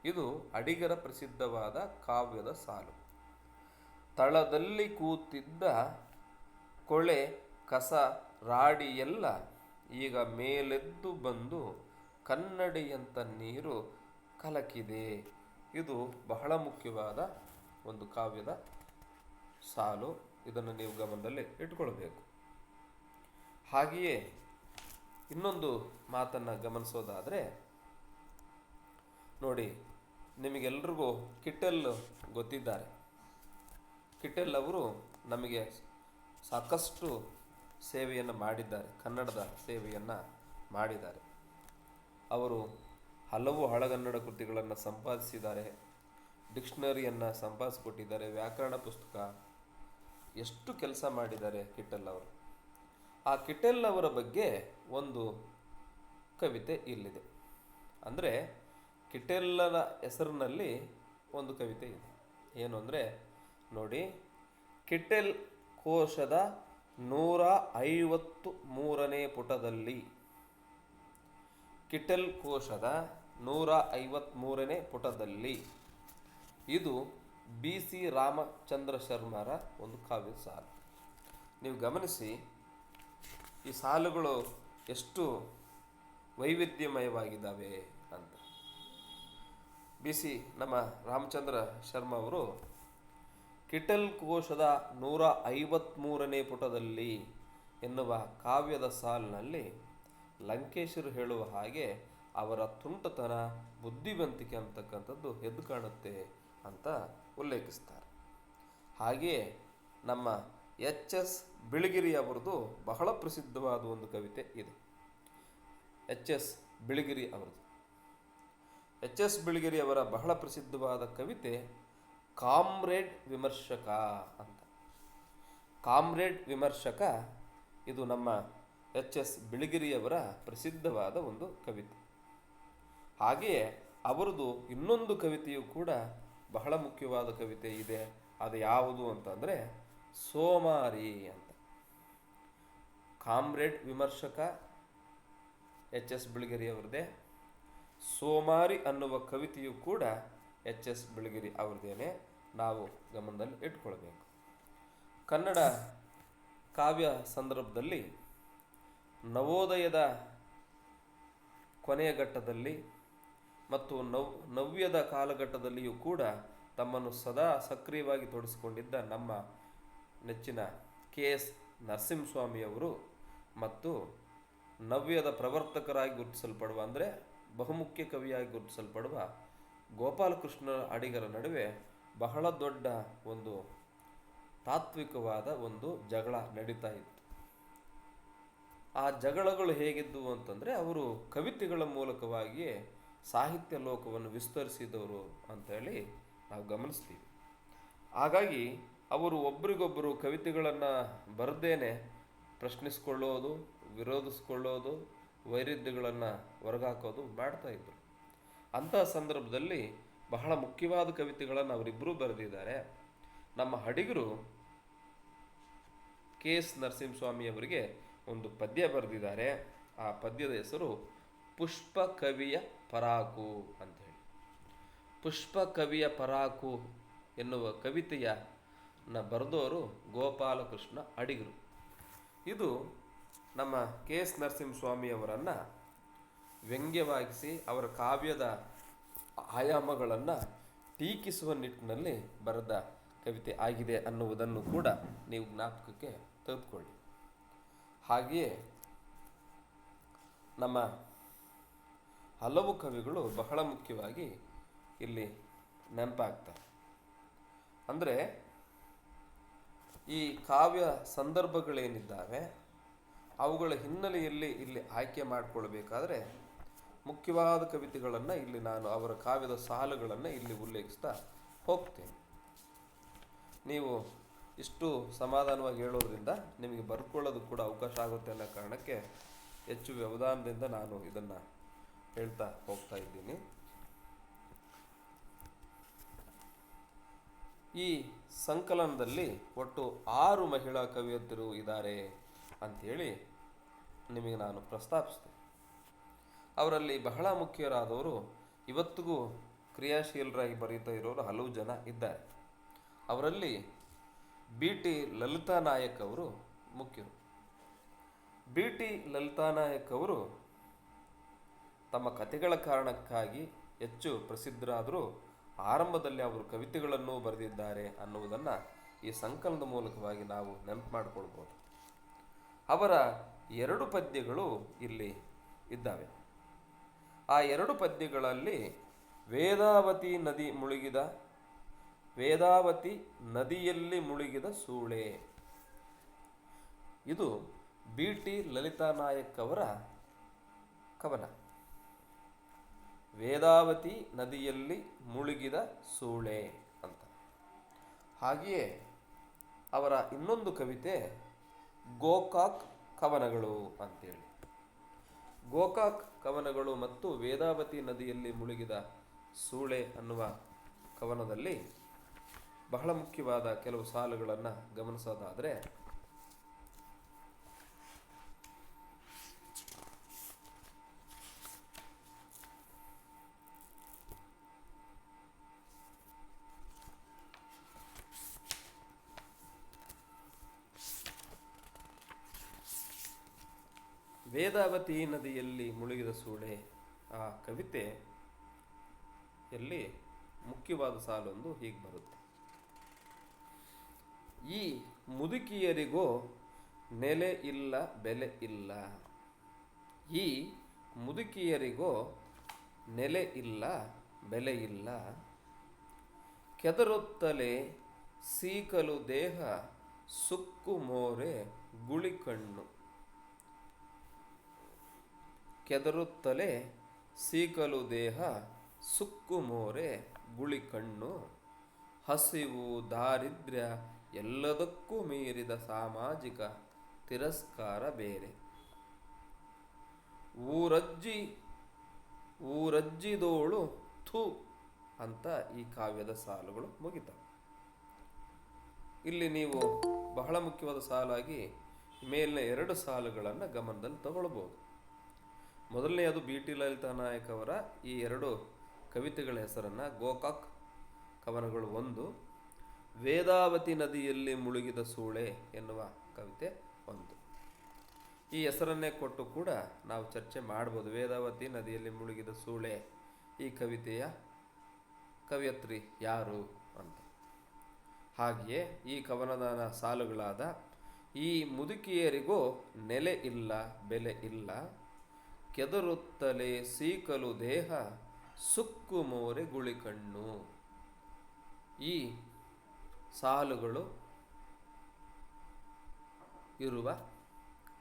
ಇದು ಅಡಿಗರ ಪ್ರಸಿದ್ಧವಾದ ಕಾವ್ಯದ ಸಾಲು. ತಳದಲ್ಲಿ ಕೂತಿದ್ದ ಕೊಳೆ ಕಸ ರಾಡಿಯೆಲ್ಲ ಈಗ ಮೇಲೆದ್ದು ಬಂದು ಕನ್ನಡಿಯಂತ ನೀರು ಕಲಕಿದೆ. ಇದು ಬಹಳ ಮುಖ್ಯವಾದ ಒಂದು ಕಾವ್ಯದ ಸಾಲು. ಇದನ್ನು ನೀವು ಗಮನದಲ್ಲಿ ಇಟ್ಕೊಳ್ಬೇಕು. ಹಾಗೆಯೇ ಇನ್ನೊಂದು ಮಾತನ್ನು ಗಮನಿಸೋದಾದರೆ ನೋಡಿ, ನಿಮಗೆಲ್ರಿಗೂ ಕಿಟ್ಟೆಲ್ ಗೊತ್ತಿದ್ದಾರೆ. ಕಿಟ್ಟೆಲ್ ಅವರು ನಮಗೆ ಸಾಕಷ್ಟು ಸೇವೆಯನ್ನು ಮಾಡಿದ್ದಾರೆ, ಕನ್ನಡದ ಸೇವೆಯನ್ನು ಮಾಡಿದ್ದಾರೆ. ಅವರು ಹಲವು ಹಳಗನ್ನಡ ಕೃತಿಗಳನ್ನು ಸಂಪಾದಿಸಿದ್ದಾರೆ, ಡಿಕ್ಷನರಿಯನ್ನು ಸಂಪಾದಿಸಿಕೊಟ್ಟಿದ್ದಾರೆ, ವ್ಯಾಕರಣ ಪುಸ್ತಕ, ಎಷ್ಟು ಕೆಲಸ ಮಾಡಿದ್ದಾರೆ ಕಿಟ್ಟೆಲ್ ಅವರು. ಆ ಕಿಟ್ಟೆಲ್ ಅವರ ಬಗ್ಗೆ ಒಂದು ಕವಿತೆ ಇಲ್ಲಿದೆ. ಅಂದರೆ ಕಿಟ್ಟೆಲ್ಲನ ಹೆಸರಿನಲ್ಲಿ ಒಂದು ಕವಿತೆ ಇದೆ. ಏನು ಅಂದರೆ ನೋಡಿ, ಕಿಟ್ಟೆಲ್ ಕೋಶದ 153ನೇ ಪುಟದಲ್ಲಿ, ಕಿಟ್ಟೆಲ್ ಕೋಶದ 153ನೇ ಪುಟದಲ್ಲಿ ಇದು BC ರಾಮಚಂದ್ರ ಶರ್ಮರ ಒಂದು ಕಾವ್ಯದ ಸಾಲು. ನೀವು ಗಮನಿಸಿ, ಈ ಸಾಲುಗಳು ಎಷ್ಟು ವೈವಿಧ್ಯಮಯವಾಗಿದ್ದಾವೆ ಅಂತ. ನಮ್ಮ ರಾಮಚಂದ್ರ ಶರ್ಮ ಅವರು ಕಿಟಲ್ ಕೋಶದ 153ನೇ ಪುಟದಲ್ಲಿ ಎನ್ನುವ ಕಾವ್ಯದ ಸಾಲಿನಲ್ಲಿ ಲಂಕೇಶರು ಹೇಳುವ ಹಾಗೆ ಅವರ ತುಂಟತನ, ಬುದ್ಧಿವಂತಿಕೆ ಅಂತಕ್ಕಂಥದ್ದು ಎದ್ದು ಕಾಣುತ್ತೆ ಅಂತ ಉಲ್ಲೇಖಿಸ್ತಾರೆ. ಹಾಗೆಯೇ ನಮ್ಮ ಎಚ್.ಎಸ್. ಬಿಳಿಗಿರಿ ಅವರದು ಬಹಳ ಪ್ರಸಿದ್ಧವಾದ ಒಂದು ಕವಿತೆ ಇದೆ. ಎಚ್.ಎಸ್. ಬಿಳಿಗಿರಿ ಅವರದು ಎಚ್.ಎಸ್. ಬಿಳಿಗಿರಿ ಅವರ ಬಹಳ ಪ್ರಸಿದ್ಧವಾದ ಕವಿತೆ ಕಾಮ್ರೇಡ್ ವಿಮರ್ಶಕ ಅಂತ. ಕಾಮ್ರೇಡ್ ವಿಮರ್ಶಕ ಇದು ನಮ್ಮ ಎಚ್.ಎಸ್. ಬಿಳಿಗಿರಿಯವರ ಪ್ರಸಿದ್ಧವಾದ ಒಂದು ಕವಿತೆ. ಹಾಗೆಯೇ ಅವರದು ಇನ್ನೊಂದು ಕವಿತೆಯು ಕೂಡ ಬಹಳ ಮುಖ್ಯವಾದ ಕವಿತೆ ಇದೆ. ಅದು ಯಾವುದು ಅಂತಂದರೆ ಸೋಮಾರಿ ಅಂತ. ಕಾಮ್ರೇಡ್ ವಿಮರ್ಶಕ ಎಚ್.ಎಸ್. ಬಿಳಿಗಿರಿ ಅವರದೇ. ಸೋಮಾರಿ ಅನ್ನುವ ಕವಿತೆಯು ಕೂಡ ಎಚ್.ಎಸ್. ಬಿಳಿಗಿರಿ ಅವರದೇನೆ, ನಾವು ಗಮನದಲ್ಲಿ ಇಟ್ಕೊಳ್ಬೇಕು. ಕನ್ನಡ ಕಾವ್ಯ ಸಂದರ್ಭದಲ್ಲಿ ನವೋದಯದ ಕೊನೆಯ ಘಟ್ಟದಲ್ಲಿ ಮತ್ತು ನವ್ಯದ ಕಾಲಘಟ್ಟದಲ್ಲಿಯೂ ಕೂಡ ತಮ್ಮನ್ನು ಸದಾ ಸಕ್ರಿಯವಾಗಿ ತೊಡಗಿಸಿಕೊಂಡಿದ್ದ ನಮ್ಮ ನೆಚ್ಚಿನ ಕೆ.ಎಸ್. ನರಸಿಂಹಸ್ವಾಮಿಯವರು ಮತ್ತು ನವ್ಯದ ಪ್ರವರ್ತಕರಾಗಿ ಗುರುತಿಸಲ್ಪಡುವ, ಅಂದರೆ ಬಹುಮುಖ್ಯ ಕವಿಯಾಗಿ ಗುರುತಿಸಲ್ಪಡುವ ಗೋಪಾಲಕೃಷ್ಣ ಅಡಿಗರ ನಡುವೆ ಬಹಳ ದೊಡ್ಡ ಒಂದು ತಾತ್ವಿಕವಾದ ಒಂದು ಜಗಳ ನಡೀತಾ ಇತ್ತು. ಆ ಜಗಳಗಳು ಹೇಗಿದ್ದವು ಅಂತಂದರೆ, ಅವರು ಕವಿತೆಗಳ ಮೂಲಕವಾಗಿಯೇ ಸಾಹಿತ್ಯ ಲೋಕವನ್ನು ವಿಸ್ತರಿಸಿದವರು ಅಂತೇಳಿ ನಾವು ಗಮನಿಸ್ತೀವಿ. ಹಾಗಾಗಿ ಅವರು ಒಬ್ರಿಗೊಬ್ಬರು ಕವಿತೆಗಳನ್ನು ಬರೆದೇನೆ ಪ್ರಶ್ನಿಸ್ಕೊಳ್ಳೋದು, ವಿರೋಧಿಸ್ಕೊಳ್ಳೋದು, ವೈರುಧ್ಯಗಳನ್ನು ಹೊರಗಾಕೋದು ಮಾಡ್ತಾಯಿದ್ರು. ಅಂತಹ ಸಂದರ್ಭದಲ್ಲಿ ಬಹಳ ಮುಖ್ಯವಾದ ಕವಿತೆಗಳನ್ನು ಅವರಿಬ್ಬರೂ ಬರೆದಿದ್ದಾರೆ. ನಮ್ಮ ಅಡಿಗರು ಕೆ.ಎಸ್. ನರಸಿಂಹಸ್ವಾಮಿಯವರಿಗೆ ಒಂದು ಪದ್ಯ ಬರೆದಿದ್ದಾರೆ. ಆ ಪದ್ಯದ ಹೆಸರು ಪುಷ್ಪ ಕವಿಯ ಪರಾಕು ಅಂಥೇಳಿ. ಪುಷ್ಪ ಕವಿಯ ಪರಾಕು ಎನ್ನುವ ಕವಿತೆಯನ್ನು ಬರೆದವರು ಗೋಪಾಲಕೃಷ್ಣ ಅಡಿಗರು. ಇದು ನಮ್ಮ ಕೆ.ಎಸ್. ನರಸಿಂಹಸ್ವಾಮಿಯವರನ್ನು ವ್ಯಂಗ್ಯವಾಗಿಸಿ ಅವರ ಕಾವ್ಯದ ಆಯಾಮಗಳನ್ನು ಟೀಕಿಸುವ ನಿಟ್ಟಿನಲ್ಲಿ ಬರೆದ ಕವಿತೆ ಆಗಿದೆ ಅನ್ನುವುದನ್ನು ಕೂಡ ನೀವು ಜ್ಞಾಪಕಕ್ಕೆ ತೆಗೆದುಕೊಳ್ಳಿ. ಹಾಗೆಯೇ ನಮ್ಮ ಹಲವು ಕವಿಗಳು ಬಹಳ ಮುಖ್ಯವಾಗಿ ಇಲ್ಲಿ ನೆನಪಾಗ್ತಾರೆ. ಅಂದರೆ ಈ ಕಾವ್ಯ ಸಂದರ್ಭಗಳೇನಿದ್ದಾವೆ ಅವುಗಳ ಹಿನ್ನೆಲೆಯಲ್ಲಿ ಇಲ್ಲಿ ಆಯ್ಕೆ ಮಾಡಿಕೊಳ್ಬೇಕಾದ್ರೆ ಮುಖ್ಯವಾದ ಕವಿತೆಗಳನ್ನು ಇಲ್ಲಿ ನಾನು ಅವರ ಕಾವ್ಯದ ಸಾಲುಗಳನ್ನು ಇಲ್ಲಿ ಉಲ್ಲೇಖಿಸ್ತಾ ಹೋಗ್ತೇನೆ. ನೀವು ಇಷ್ಟು ಸಮಾಧಾನವಾಗಿ ಹೇಳೋದ್ರಿಂದ ನಿಮಗೆ ಬರ್ಕೊಳ್ಳೋದು ಕೂಡ ಅವಕಾಶ ಆಗುತ್ತೆ ಅನ್ನೋ ಕಾರಣಕ್ಕೆ ಹೆಚ್ಚು ವ್ಯವಧಾನದಿಂದ ನಾನು ಇದನ್ನು ಹೇಳ್ತಾ ಹೋಗ್ತಾ ಇದ್ದೀನಿ. ಈ ಸಂಕಲನದಲ್ಲಿ ಒಟ್ಟು 6 ಮಹಿಳಾ ಕವಿಯತ್ರಿರು ಇದ್ದಾರೆ ಅಂಥೇಳಿ ನಿಮಗೆ ನಾನು ಪ್ರಸ್ತಾಪಿಸಿದೆ. ಅವರಲ್ಲಿ ಬಹಳ ಮುಖ್ಯರಾದವರು, ಇವತ್ತಿಗೂ ಕ್ರಿಯಾಶೀಲರಾಗಿ ಬರೀತಾ ಇರೋರು ಹಲವು ಜನ ಇದ್ದಾರೆ. ಅವರಲ್ಲಿ ಬಿ.ಟಿ. ಲಲಿತಾ ನಾಯಕ್ ಅವರು ಮುಖ್ಯರು. ಬಿ.ಟಿ. ಲಲಿತಾ ನಾಯಕ್ ಅವರು ತಮ್ಮ ಕಥೆಗಳ ಕಾರಣಕ್ಕಾಗಿ ಹೆಚ್ಚು ಪ್ರಸಿದ್ಧರಾದರೂ ಆರಂಭದಲ್ಲಿ ಅವರು ಕವಿತೆಗಳನ್ನು ಬರೆದಿದ್ದಾರೆ ಅನ್ನುವುದನ್ನು ಈ ಸಂಕಲನದ ಮೂಲಕವಾಗಿ ನಾವು ನೆನಪು ಮಾಡಿಕೊಳ್ಬೋದು. ಅವರ 2 ಪದ್ಯಗಳು ಇಲ್ಲಿ ಇದ್ದಾವೆ. ಆ 2 ಪದ್ಯಗಳಲ್ಲಿ ವೇದಾವತಿ ನದಿಯಲ್ಲಿ ಮುಳುಗಿದ ಸೂಳೆ, ಇದು ಬಿ.ಟಿ. ಲಲಿತಾ ನಾಯಕ್ ಅವರ ಕವನ. ವೇದಾವತಿ ನದಿಯಲ್ಲಿ ಮುಳುಗಿದ ಸೂಳೆ ಅಂತ. ಹಾಗೆಯೇ ಅವರ ಇನ್ನೊಂದು ಕವಿತೆ ಗೋಕಾಕ್ ಕವನಗಳು ಅಂತೇಳಿ. ಗೋಕಾಕ್ ಕವನಗಳು ಮತ್ತು ವೇದಾವತಿ ನದಿಯಲ್ಲಿ ಮುಳುಗಿದ ಸೂಳೆ ಅನ್ನುವ ಕವನದಲ್ಲಿ ಬಹಳ ಮುಖ್ಯವಾದ ಕೆಲವು ಸಾಲುಗಳನ್ನು ಗಮನಿಸೋದಾದರೆ, ವೇದಾವತಿ ನದಿಯಲ್ಲಿ ಮುಳುಗಿದ ಸೂಳೆ ಆ ಕವಿತೆಯಲ್ಲಿ ಮುಖ್ಯವಾದ ಸಾಲೊಂದು ಹೀಗೆ ಬರುತ್ತೆ. ಈ ಮುದುಕಿಯರಿಗೋ ನೆಲೆ ಇಲ್ಲ ಬೆಲೆ ಇಲ್ಲ. ಈ ಮುದುಕಿಯರಿಗೋ ನೆಲೆ ಇಲ್ಲ ಬೆಲೆ ಇಲ್ಲ. ಕೆದರುತ್ತಲೇ ಸೀಕಲು ದೇಹ ಸುಕ್ಕು ಮೋರೆ ಗುಳಿಕಣ್ಣು. ಕೆದರುತ್ತಲೇ ಸೀಕಲು ದೇಹ ಸುಕ್ಕು ಮೋರೆ ಗುಳಿಕಣ್ಣು. ಹಸಿವು ದಾರಿದ್ರ್ಯ ಎಲ್ಲದಕ್ಕೂ ಮೀರಿದ ಸಾಮಾಜಿಕ ತಿರಸ್ಕಾರ ಬೇರೆ. ಊರಜ್ಜಿದೋಳು ಥೂ ಅಂತ ಈ ಕಾವ್ಯದ ಸಾಲುಗಳು ಮುಗಿತವೆ. ಇಲ್ಲಿ ನೀವು ಬಹಳ ಮುಖ್ಯವಾದ ಸಾಲಾಗಿ ಮೇಲಿನ 2 ಸಾಲುಗಳನ್ನು ಗಮನದಲ್ಲಿ ತಗೊಳ್ಬೋದು. ಮೊದಲನೆಯದು ಬಿ ಟಿ ಲಲಿತಾ ನಾಯಕ್ ಅವರ ಈ 2 ಕವಿತೆಗಳ ಹೆಸರನ್ನು ಗೋಕಾಕ್ ಕವನಗಳು 1, ವೇದಾವತಿ ನದಿಯಲ್ಲಿ ಮುಳುಗಿದ ಸೂಳೆ ಎನ್ನುವ ಕವಿತೆ 1. ಈ ಹೆಸರನ್ನೇ ಕೊಟ್ಟು ಕೂಡ ನಾವು ಚರ್ಚೆ ಮಾಡ್ಬೋದು. ವೇದಾವತಿ ನದಿಯಲ್ಲಿ ಮುಳುಗಿದ ಸೂಳೆ ಈ ಕವಿತೆಯ ಕವಯತ್ರಿ ಯಾರು ಅಂತ. ಹಾಗೆಯೇ ಈ ಕವನದ ಸಾಲುಗಳಾದ ಈ ಮುದುಕಿಯರಿಗೋ ನೆಲೆ ಇಲ್ಲ ಬೆಲೆ ಇಲ್ಲ. ಕೆದರುತ್ತಲೇ ಸೀಕಲು ದೇಹ ಸುಕ್ಕು ಮೋರೆ ಗುಳಿಕಣ್ಣು. ಈ ಸಾಲುಗಳು ಇರುವ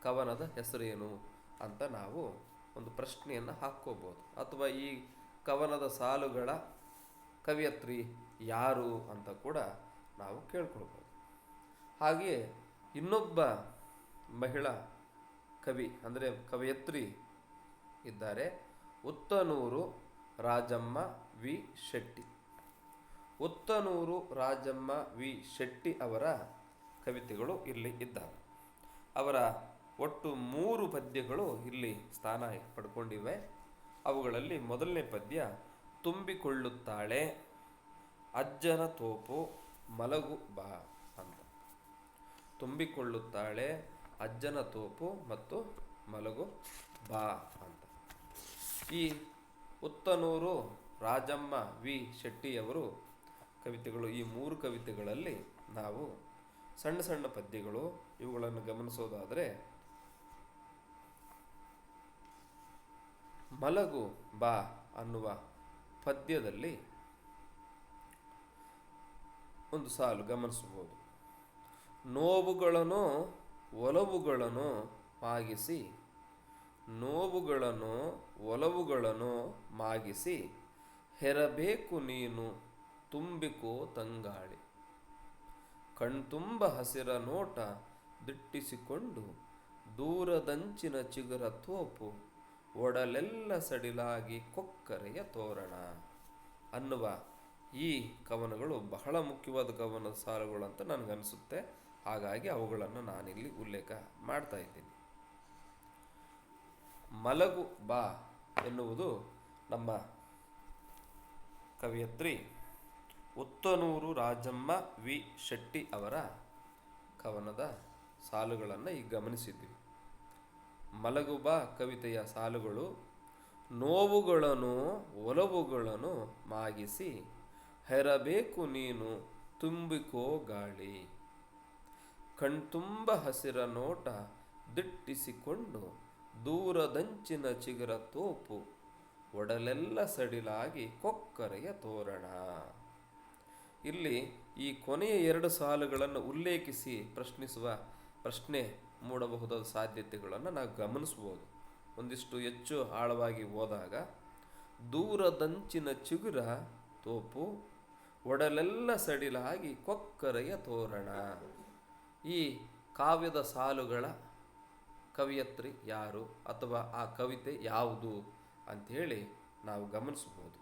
ಕವನದ ಹೆಸರೇನು ಅಂತ ನಾವು ಒಂದು ಪ್ರಶ್ನೆಯನ್ನು ಹಾಕ್ಕೋಬೋದು. ಅಥವಾ ಈ ಕವನದ ಸಾಲುಗಳ ಕವಯತ್ರಿ ಯಾರು ಅಂತ ಕೂಡ ನಾವು ಕೇಳ್ಕೊಳ್ಬೋದು. ಹಾಗೆಯೇ ಇನ್ನೊಬ್ಬ ಮಹಿಳಾ ಕವಿ ಅಂದರೆ ಕವಯತ್ರಿ ಇದ್ದಾರೆ, ಉತ್ತನೂರು ರಾಜಮ್ಮ ವಿ ಶೆಟ್ಟಿ. ಉತ್ತನೂರು ರಾಜಮ್ಮ ವಿ ಶೆಟ್ಟಿ ಅವರ ಕವಿತೆಗಳು ಇಲ್ಲಿ ಇದ್ದಾವೆ. ಅವರ ಒಟ್ಟು 3 ಪದ್ಯಗಳು ಇಲ್ಲಿ ಸ್ಥಾನ ಪಡ್ಕೊಂಡಿವೆ. ಅವುಗಳಲ್ಲಿ ಮೊದಲನೇ ಪದ್ಯ ತುಂಬಿಕೊಳ್ಳುತ್ತಾಳೆ ಅಜ್ಜನ ತೋಪು ಮಲಗು ಬಾ ಅಂತ. ತುಂಬಿಕೊಳ್ಳುತ್ತಾಳೆ ಅಜ್ಜನ ತೋಪು ಮತ್ತು ಮಲಗು ಬಾ ಅಂತ. ಈ ಉತ್ತನೂರು ರಾಜಮ್ಮ ವಿ ಶೆಟ್ಟಿಯವರು ಕವಿತೆಗಳು, ಈ 3 ಕವಿತೆಗಳಲ್ಲಿ ನಾವು ಸಣ್ಣ ಸಣ್ಣ ಪದ್ಯಗಳು ಇವುಗಳನ್ನು ಗಮನಿಸೋದಾದರೆ, ಮಲಗು ಬಾ ಅನ್ನುವ ಪದ್ಯದಲ್ಲಿ ಒಂದು ಸಾಲು ಗಮನಿಸಬಹುದು. ನೋವುಗಳನ್ನು ಒಲವುಗಳನ್ನು ಮಾಗಿಸಿ, ನೋವುಗಳನ್ನು ಒಲವುಗಳನ್ನು ಮಾಗಿಸಿ ಹೆರಬೇಕು ನೀನು ತುಂಬಿಕೋ ತಂಗಾಳಿ. ಕಣ್ತುಂಬ ಹಸಿರ ನೋಟ ದಿಟ್ಟಿಸಿಕೊಂಡು ದೂರದಂಚಿನ ಚಿಗುರ ತೋಪು ಒಡಲೆಲ್ಲ ಸಡಿಲಾಗಿ ಕೊಕ್ಕರೆಯ ತೋರಣ ಅನ್ನುವ ಈ ಕವನಗಳು ಬಹಳ ಮುಖ್ಯವಾದ ಕವನದ ಸಾಲುಗಳು ಅಂತ ನನಗನ್ನಿಸುತ್ತೆ. ಹಾಗಾಗಿ ಅವುಗಳನ್ನು ನಾನಿಲ್ಲಿ ಉಲ್ಲೇಖ ಮಾಡ್ತಾ ಇದ್ದೀನಿ. ಮಲಗು ಬಾ ಎನ್ನುವುದು ನಮ್ಮ ಕವಯತ್ರಿ ಉತ್ತನೂರು ರಾಜಮ್ಮ ವಿ ಶೆಟ್ಟಿ ಅವರ ಕವನದ ಸಾಲುಗಳನ್ನು ಈಗ ಗಮನಿಸಿದ್ವಿ. ಮಲಗು ಬಾ ಕವಿತೆಯ ಸಾಲುಗಳು ನೋವುಗಳನ್ನು ಒಲವುಗಳನ್ನು ಮಾಗಿಸಿ ಹೆರಬೇಕು ನೀನು ತುಂಬಿಕೋ ಗಾಳಿ. ಕಣ್ತುಂಬ ಹಸಿರ ನೋಟ ದಿಟ್ಟಿಸಿಕೊಂಡು ದೂರದಂಚಿನ ಚಿಗುರ ತೋಪು ಒಡಲೆಲ್ಲ ಸಡಿಲಾಗಿ ಕೊಕ್ಕರೆಯ ತೋರಣ. ಇಲ್ಲಿ ಈ ಕೊನೆಯ 2 ಸಾಲುಗಳನ್ನು ಉಲ್ಲೇಖಿಸಿ ಪ್ರಶ್ನೆ ಮೂಡಬಹುದಾದ ಸಾಧ್ಯತೆಗಳನ್ನು ನಾವು ಗಮನಿಸ್ಬೋದು. ಒಂದಿಷ್ಟು ಹೆಚ್ಚು ಆಳವಾಗಿ ಹೋದಾಗ ದೂರದಂಚಿನ ಚಿಗುರ ತೋಪು ಒಡಲೆಲ್ಲ ಸಡಿಲಾಗಿ ಕೊಕ್ಕರೆಯ ತೋರಣ. ಈ ಕಾವ್ಯದ ಸಾಲುಗಳ ಕವಿಯತ್ರಿ ಯಾರು ಅಥವಾ ಆ ಕವಿತೆ ಯಾವುದು ಅಂಥೇಳಿ ನಾವು ಗಮನಿಸ್ಬೋದು.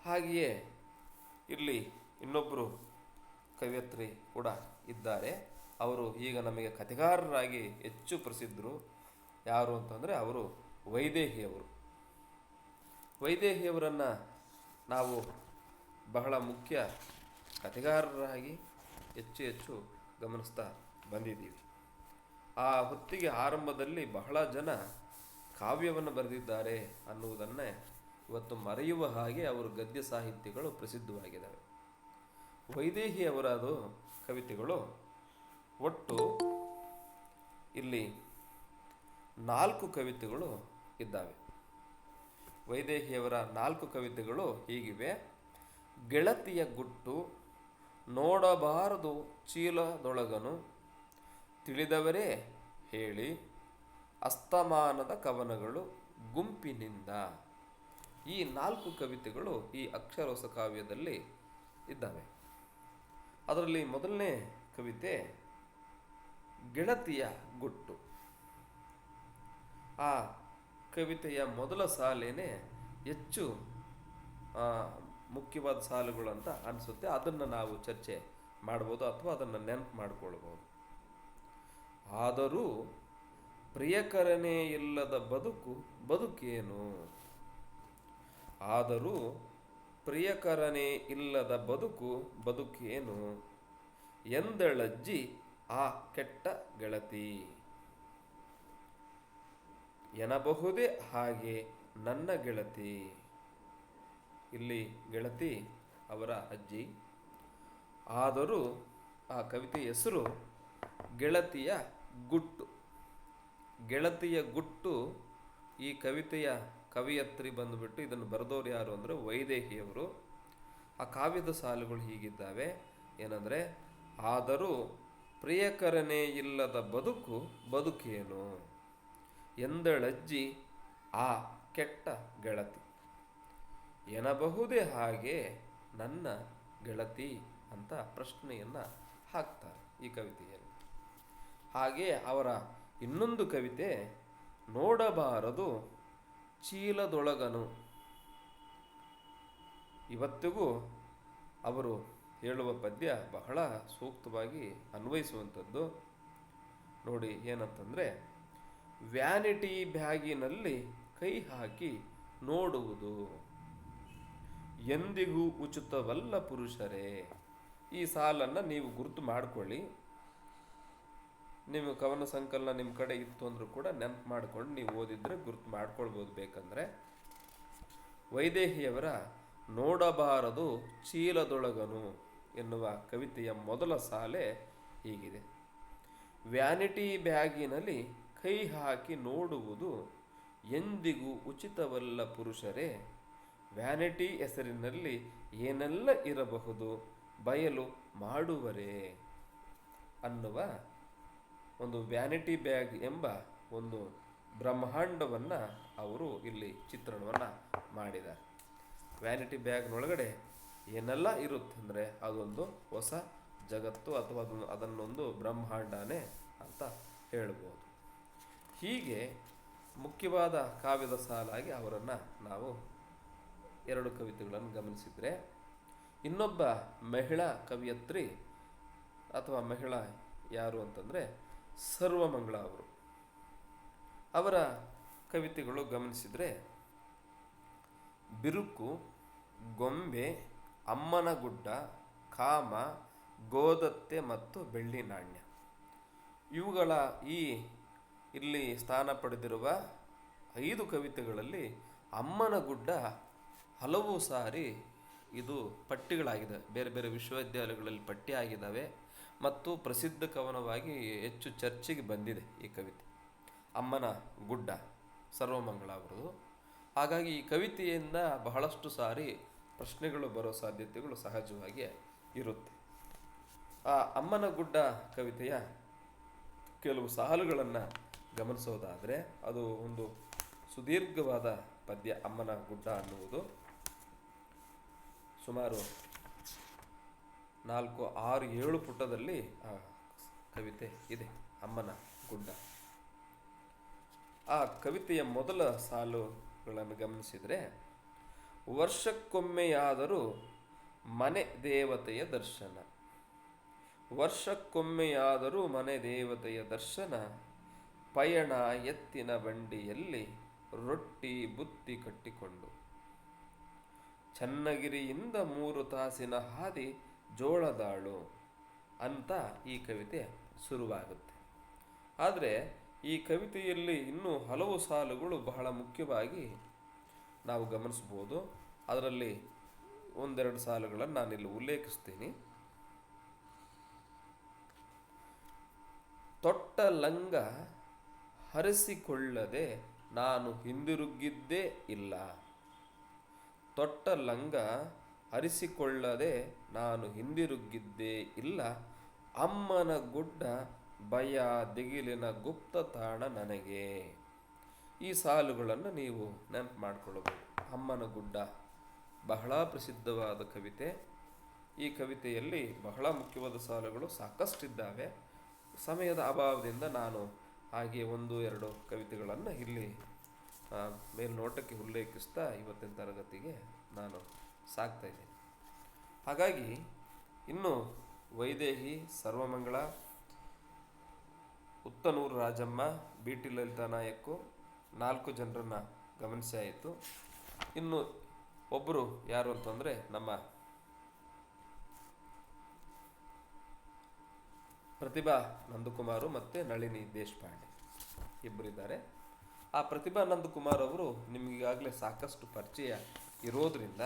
ಹಾಗೆಯೇ ಇಲ್ಲಿ ಇನ್ನೊಬ್ಬರು ಕವಿಯತ್ರಿ ಕೂಡ ಇದ್ದಾರೆ. ಅವರು ಈಗ ನಮಗೆ ಕಥೆಗಾರರಾಗಿ ಹೆಚ್ಚು ಪ್ರಸಿದ್ಧರು. ಯಾರು ಅಂತಂದರೆ ಅವರು ವೈದೇಹಿಯವರು. ವೈದೇಹಿಯವರನ್ನು ನಾವು ಬಹಳ ಮುಖ್ಯ ಕಥೆಗಾರರಾಗಿ ಹೆಚ್ಚು ಗಮನಿಸ್ತಾ ಬಂದಿದ್ದೀವಿ. ಆ ಹೊತ್ತಿಗೆ ಆರಂಭದಲ್ಲಿ ಬಹಳ ಜನ ಕಾವ್ಯವನ್ನು ಬರೆದಿದ್ದಾರೆ ಅನ್ನುವುದನ್ನೇ ಇವತ್ತು ಮರೆಯುವ ಹಾಗೆ ಅವರು ಗದ್ಯ ಸಾಹಿತ್ಯಗಳು ಪ್ರಸಿದ್ಧವಾಗಿದ್ದಾವೆ. ವೈದೇಹಿ ಅವರದು ಕವಿತೆಗಳು ಒಟ್ಟು ಇಲ್ಲಿ 4 ಕವಿತೆಗಳು ಇದ್ದಾವೆ. ವೈದೇಹಿಯವರ 4 ಕವಿತೆಗಳು ಹೀಗಿವೆ: ಗೆಳತಿಯ ಗುಟ್ಟು, ನೋಡಬಾರದು ಚೀಲದೊಳಗನು, ತಿಳಿದವರೇ ಹೇಳಿ, ಅಸ್ತಮಾನದ ಕವನಗಳು, ಗುಂಪಿನಿಂದ. ಈ 4 ಕವಿತೆಗಳು ಈ ಅಕ್ಷರವಸ ಕಾವ್ಯದಲ್ಲಿ ಇದ್ದಾವೆ. ಅದರಲ್ಲಿ ಮೊದಲನೇ ಕವಿತೆ ಗೆಳತಿಯ ಗುಟ್ಟು. ಆ ಕವಿತೆಯ ಮೊದಲ ಸಾಲೇನೆ ಹೆಚ್ಚು ಮುಖ್ಯವಾದ ಸಾಲುಗಳು ಅಂತ ಅನಿಸುತ್ತೆ. ಅದನ್ನು ನಾವು ಚರ್ಚೆ ಮಾಡ್ಬೋದು ಅಥವಾ ಅದನ್ನು ನೆನಪು ಮಾಡಿಕೊಳ್ಬೋದು. ಆದರೂ ಪ್ರಿಯಕರನೇ ಇಲ್ಲದ ಬದುಕೇನು, ಆದರೂ ಪ್ರಿಯಕರನೇ ಇಲ್ಲದ ಬದುಕೇನು, ಎಂದಳಜ್ಜಿ ಆ ಕೆಟ್ಟ ಗೆಳತಿ, ಎನ್ನಬಹುದೇ ಹಾಗೆ ನನ್ನ ಗೆಳತಿ. ಇಲ್ಲಿ ಗೆಳತಿ ಅವರ ಅಜ್ಜಿ. ಆದರೂ ಆ ಕವಿತೆಯ ಹೆಸರು ಗೆಳತಿಯ ಗುಟ್ಟು. ಗೆಳತಿಯ ಗುಟ್ಟು. ಈ ಕವಿತೆಯ ಕವಿಯತ್ರಿ ಬಂದುಬಿಟ್ಟು ಇದನ್ನು ಬರೆದವರು ಯಾರು ಅಂದರೆ ವೈದೇಹಿಯವರು. ಆ ಕಾವ್ಯದ ಸಾಲುಗಳು ಹೀಗಿದ್ದಾವೆ. ಏನಂದರೆ, ಆದರೂ ಪ್ರಿಯಕರನೇ ಇಲ್ಲದ ಬದುಕೇನು, ಎಂದಳಜ್ಜಿ ಆ ಕೆಟ್ಟ ಗೆಳತಿ, ಎನ್ನಬಹುದೇ ಹಾಗೆ ನನ್ನ ಗೆಳತಿ ಅಂತ ಪ್ರಶ್ನೆಯನ್ನು ಹಾಕ್ತಾರೆ ಈ ಕವಿತೆಯಲ್ಲಿ. ಹಾಗೆ ಅವರ ಇನ್ನೊಂದು ಕವಿತೆ ನೋಡಬಾರದು ಚೀಲದೊಳಗನು. ಇವತ್ತಿಗೂ ಅವರು ಹೇಳುವ ಪದ್ಯ ಬಹಳ ಸೂಕ್ತವಾಗಿ ಅನ್ವಯಿಸುವಂಥದ್ದು. ನೋಡಿ ಏನಂತಂದರೆ, ವ್ಯಾನಿಟಿ ಬ್ಯಾಗಿನಲ್ಲಿ ಕೈ ಹಾಕಿ ನೋಡುವುದು ಎಂದಿಗೂ ಉಚಿತವಲ್ಲ ಪುರುಷರೇ. ಈ ಸಾಲನ್ನು ನೀವು ಗುರುತು ಮಾಡಿಕೊಳ್ಳಿ. ನಿಮ್ಮ ಕವನ ಸಂಕಲನ ನಿಮ್ಮ ಕಡೆ ಇತ್ತು ಅಂದರೂ ಕೂಡ ನೆನಪು ಮಾಡ್ಕೊಂಡು ನೀವು ಓದಿದ್ರೆ ಗುರುತು ಮಾಡ್ಕೊಳ್ಬೋದು. ಬೇಕಂದರೆ ವೈದೇಹಿಯವರ ನೋಡಬಾರದು ಚೀಲದೊಳಗನು ಎನ್ನುವ ಕವಿತೆಯ ಮೊದಲ ಸಾಲೆ ಹೀಗಿದೆ: ವ್ಯಾನಿಟಿ ಬ್ಯಾಗಿನಲ್ಲಿ ಕೈ ಹಾಕಿ ನೋಡುವುದು ಎಂದಿಗೂ ಉಚಿತವಲ್ಲ ಪುರುಷರೇ, ವ್ಯಾನಿಟಿ ಹೆಸರಿನಲ್ಲಿ ಏನೆಲ್ಲ ಇರಬಹುದು ಬಯಲು ಮಾಡುವರೇ ಅನ್ನುವ ಒಂದು ವ್ಯಾನಿಟಿ ಬ್ಯಾಗ್ ಎಂಬ ಒಂದು ಬ್ರಹ್ಮಾಂಡವನ್ನು ಅವರು ಇಲ್ಲಿ ಚಿತ್ರಣವನ್ನು ಮಾಡಿದ್ದಾರೆ. ವ್ಯಾನಿಟಿ ಬ್ಯಾಗ್ನೊಳಗಡೆ ಏನೆಲ್ಲ ಇರುತ್ತಂದರೆ ಅದೊಂದು ಹೊಸ ಜಗತ್ತು ಅಥವಾ ಅದನ್ನೊಂದು ಬ್ರಹ್ಮಾಂಡನೇ ಅಂತ ಹೇಳ್ಬೋದು. ಹೀಗೆ ಮುಖ್ಯವಾದ ಕಾವ್ಯದ ಸಾಲಾಗಿ ಅವರನ್ನು ನಾವು 2 ಕವಿತೆಗಳನ್ನು ಗಮನಿಸಿದರೆ, ಇನ್ನೊಬ್ಬ ಮಹಿಳಾ ಕವಿಯತ್ರಿ ಅಥವಾ ಮಹಿಳಾ ಯಾರು ಅಂತಂದರೆ ಸರ್ವಮಂಗಳ ಅವರು. ಅವರ ಕವಿತೆಗಳು ಗಮನಿಸಿದರೆ ಬಿರುಕು, ಗೊಂಬೆ, ಅಮ್ಮನಗುಡ್ಡ, ಕಾಮ, ಗೋದತ್ತೆ ಮತ್ತು ಬೆಳ್ಳಿ ನಾಣ್ಯ ಇವುಗಳ ಇಲ್ಲಿ ಸ್ಥಾನ ಪಡೆದಿರುವ 5 ಕವಿತೆಗಳಲ್ಲಿ ಅಮ್ಮನಗುಡ್ಡ ಹಲವು ಸಾರಿ ಇದು ಪಟ್ಟಿಗಳಾಗಿದೆ. ಬೇರೆ ಬೇರೆ ವಿಶ್ವವಿದ್ಯಾಲಯಗಳಲ್ಲಿ ಪಟ್ಟಿ ಆಗಿದ್ದಾವೆ ಮತ್ತು ಪ್ರಸಿದ್ಧ ಕವನವಾಗಿ ಹೆಚ್ಚು ಚರ್ಚೆಗೆ ಬಂದಿದೆ ಈ ಕವಿತೆ ಅಮ್ಮನ ಗುಡ್ಡ, ಸರ್ವಮಂಗಳ ಅವರದು. ಹಾಗಾಗಿ ಈ ಕವಿತೆಯಿಂದ ಬಹಳಷ್ಟು ಸಾರಿ ಪ್ರಶ್ನೆಗಳು ಬರೋ ಸಾಧ್ಯತೆಗಳು ಸಹಜವಾಗಿ ಇರುತ್ತೆ. ಆ ಅಮ್ಮನ ಗುಡ್ಡ ಕವಿತೆಯ ಕೆಲವು ಸಾಲುಗಳನ್ನು ಗಮನಿಸೋದಾದರೆ ಅದು ಒಂದು ಸುದೀರ್ಘವಾದ ಪದ್ಯ. ಅಮ್ಮನ ಗುಡ್ಡ ಅನ್ನುವುದು ಸುಮಾರು 4, 6, 7 ಪುಟದಲ್ಲಿ ಆ ಕವಿತೆ ಇದೆ, ಅಮ್ಮನ ಗುಡ್ಡ. ಆ ಕವಿತೆಯ ಮೊದಲ ಸಾಲುಗಳನ್ನು ಗಮನಿಸಿದರೆ, ವರ್ಷಕ್ಕೊಮ್ಮೆಯಾದರೂ ಮನೆ ದೇವತೆಯ ದರ್ಶನ, ವರ್ಷಕ್ಕೊಮ್ಮೆಯಾದರೂ ಮನೆ ದೇವತೆಯ ದರ್ಶನ, ಪಯಣ ಎತ್ತಿನ ಬಂಡಿಯಲ್ಲಿ ರೊಟ್ಟಿ ಬುತ್ತಿ ಕಟ್ಟಿಕೊಂಡು, ಚನ್ನಗಿರಿಯಿಂದ 3 ತಾಸಿನ ಹಾದಿ ಜೋಳದಾಳು ಅಂತ ಈ ಕವಿತೆ ಶುರುವಾಗುತ್ತೆ. ಆದರೆ ಈ ಕವಿತೆಯಲ್ಲಿ ಇನ್ನೂ ಹಲವು ಸಾಲುಗಳು ಬಹಳ ಮುಖ್ಯವಾಗಿ ನಾವು ಗಮನಿಸ್ಬೋದು. ಅದರಲ್ಲಿ ಒಂದೆರಡು ಸಾಲುಗಳನ್ನು ನಾನಿಲ್ಲಿ ಉಲ್ಲೇಖಿಸ್ತೀನಿ. ತೊಟ್ಟ ಲಂಗ ಹರಿಸಿಕೊಳ್ಳದೆ ನಾನು ಹಿಂದಿರುಗಿದ್ದೇ ಇಲ್ಲ. ತೊಟ್ಟ ಲಂಗ ಹರಿಸಿಕೊಳ್ಳದೆ ನಾನು ಹಿಂದಿರುಗಿದ್ದೇ ಇಲ್ಲ. ಅಮ್ಮನ ಗುಡ್ಡ ಭಯ ದಿಗಿಲಿನ ಗುಪ್ತ ತಾಣ ನನಗೆ. ಈ ಸಾಲುಗಳನ್ನು ನೀವು ನೆನಪು ಮಾಡಿಕೊಳ್ಳಬಹುದು. ಅಮ್ಮನ ಗುಡ್ಡ ಬಹಳ ಪ್ರಸಿದ್ಧವಾದ ಕವಿತೆ. ಈ ಕವಿತೆಯಲ್ಲಿ ಬಹಳ ಮುಖ್ಯವಾದ ಸಾಲುಗಳು ಸಾಕಷ್ಟಿದ್ದಾವೆ. ಸಮಯದ ಅಭಾವದಿಂದ ನಾನು ಹಾಗೆ ಒಂದು ಎರಡು ಕವಿತೆಗಳನ್ನು ಇಲ್ಲಿ ಮೇಲ್ನೋಟಕ್ಕೆ ಉಲ್ಲೇಖಿಸ್ತಾ ಇವತ್ತಿನ ತರಗತಿಗೆ ನಾನು ಸಾಕ್ತಾ ಇದ್ದೀನಿ. ಹಾಗಾಗಿ ಇನ್ನು ವೈದೇಹಿ, ಸರ್ವಮಂಗಳ, ಉತ್ತನೂರು ರಾಜಮ್ಮ, ಬಿ ಟಿ ಲಲಿತಾ ನಾಯಕ್ಕು 4 ಜನರನ್ನು ಗಮನಿಸಿ ಆಯಿತು. ಇನ್ನು ಒಬ್ಬರು ಯಾರು ಅಂತಂದರೆ ನಮ್ಮ ಪ್ರತಿಭಾ ನಂದಕುಮಾರು ಮತ್ತು ನಳಿನಿ ದೇಶಪಾಂಡೆ ಇಬ್ಬರಿದ್ದಾರೆ. ಆ ಪ್ರತಿಭಾ ನಂದಕುಮಾರ್ ಅವರು ನಿಮಗೀಗಾಗಲೇ ಸಾಕಷ್ಟು ಪರಿಚಯ ಇರೋದರಿಂದ,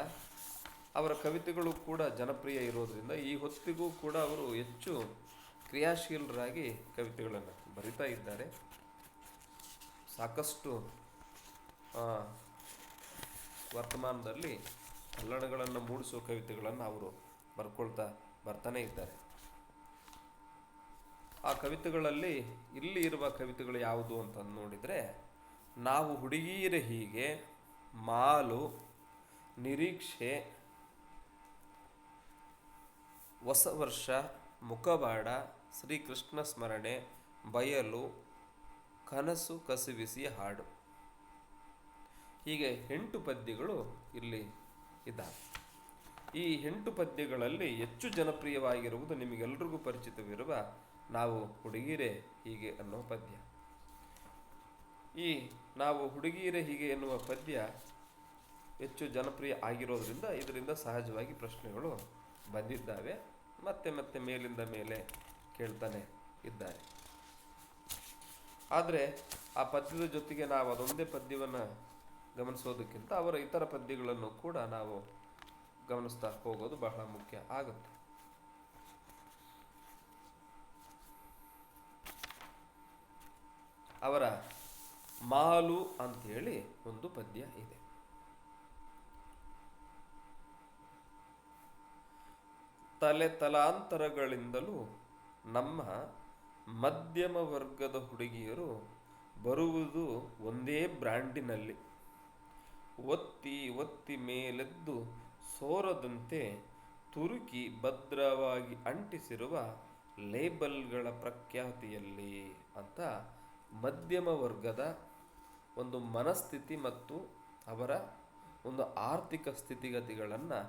ಅವರ ಕವಿತೆಗಳು ಕೂಡ ಜನಪ್ರಿಯ ಇರೋದರಿಂದ ಈ ಹೊತ್ತಿಗೂ ಕೂಡ ಅವರು ಹೆಚ್ಚು ಕ್ರಿಯಾಶೀಲರಾಗಿ ಕವಿತೆಗಳನ್ನು ಬರಿತಾ ಇದ್ದಾರೆ. ಸಾಕಷ್ಟು ವರ್ತಮಾನದಲ್ಲಿ ಕಲ್ಲಡಗಳನ್ನು ಮೂಡಿಸುವ ಕವಿತೆಗಳನ್ನು ಅವರು ಬರ್ಕೊಳ್ತಾ ಬರ್ತಾನೆ ಇದ್ದಾರೆ. ಆ ಕವಿತೆಗಳಲ್ಲಿ ಇಲ್ಲಿ ಇರುವ ಕವಿತೆಗಳು ಯಾವುದು ಅಂತ ನೋಡಿದರೆ, ನಾವು ಹುಡುಗಿಯರ ಹೀಗೆ, ಮಾಲು, ನಿರೀಕ್ಷೆ, ಹೊಸ ವರ್ಷ, ಮುಖವಾಡ, ಶ್ರೀಕೃಷ್ಣ ಸ್ಮರಣೆ, ಬಯಲು, ಕನಸು ಕಸುವಿಸಿ ಹಾಡು, ಹೀಗೆ 8 ಪದ್ಯಗಳು ಇಲ್ಲಿ ಇದ್ದಾವೆ. ಈ 8 ಪದ್ಯಗಳಲ್ಲಿ ಹೆಚ್ಚು ಜನಪ್ರಿಯವಾಗಿರುವುದು ನಿಮಗೆಲ್ಲರಿಗೂ ಪರಿಚಿತವಿರುವ ನಾವು ಹುಡುಗಿರೆ ಹೀಗೆ ಅನ್ನುವ ಪದ್ಯ. ಈ ನಾವು ಹುಡುಗಿರೆ ಹೀಗೆ ಎನ್ನುವ ಪದ್ಯ ಹೆಚ್ಚು ಜನಪ್ರಿಯ ಆಗಿರೋದ್ರಿಂದ ಇದರಿಂದ ಸಹಜವಾಗಿ ಪ್ರಶ್ನೆಗಳು ಬಂದಿದ್ದಾವೆ. ಮತ್ತೆ ಮತ್ತೆ ಮೇಲಿಂದ ಮೇಲೆ ಕೇಳ್ತಾನೆ ಇದ್ದಾರೆ. ಆದರೆ ಆ ಪದ್ಯದ ಜೊತೆಗೆ ನಾವು ಅದೊಂದೇ ಪದ್ಯವನ್ನು ಗಮನಿಸೋದಕ್ಕಿಂತ ಅವರ ಇತರ ಪದ್ಯಗಳನ್ನು ಕೂಡ ನಾವು ಗಮನಿಸ್ತಾ ಹೋಗೋದು ಬಹಳ ಮುಖ್ಯ ಆಗುತ್ತೆ. ಅವರ ಮಾಲು ಅಂಥೇಳಿ ಒಂದು ಪದ್ಯ ಇದೆ. ತಲಾಂತರಗಳಿಂದಲೂ ನಮ್ಮ ಮಧ್ಯಮ ವರ್ಗದ ಹುಡುಗಿಯರು ಬರುವುದು ಒಂದೇ ಬ್ರ್ಯಾಂಡಿನಲ್ಲಿ, ಒತ್ತಿ ಒತ್ತಿ ಮೇಲೆದ್ದು ಸೋರದಂತೆ ತುರುಕಿ ಭದ್ರವಾಗಿ ಅಂಟಿಸಿರುವ ಲೇಬಲ್ಗಳ ಪ್ರಖ್ಯಾತಿಯಲ್ಲಿ ಅಂತ ಮಧ್ಯಮ ವರ್ಗದ ಒಂದು ಮನಸ್ಥಿತಿ ಮತ್ತು ಅವರ ಒಂದು ಆರ್ಥಿಕ ಸ್ಥಿತಿಗತಿಗಳನ್ನು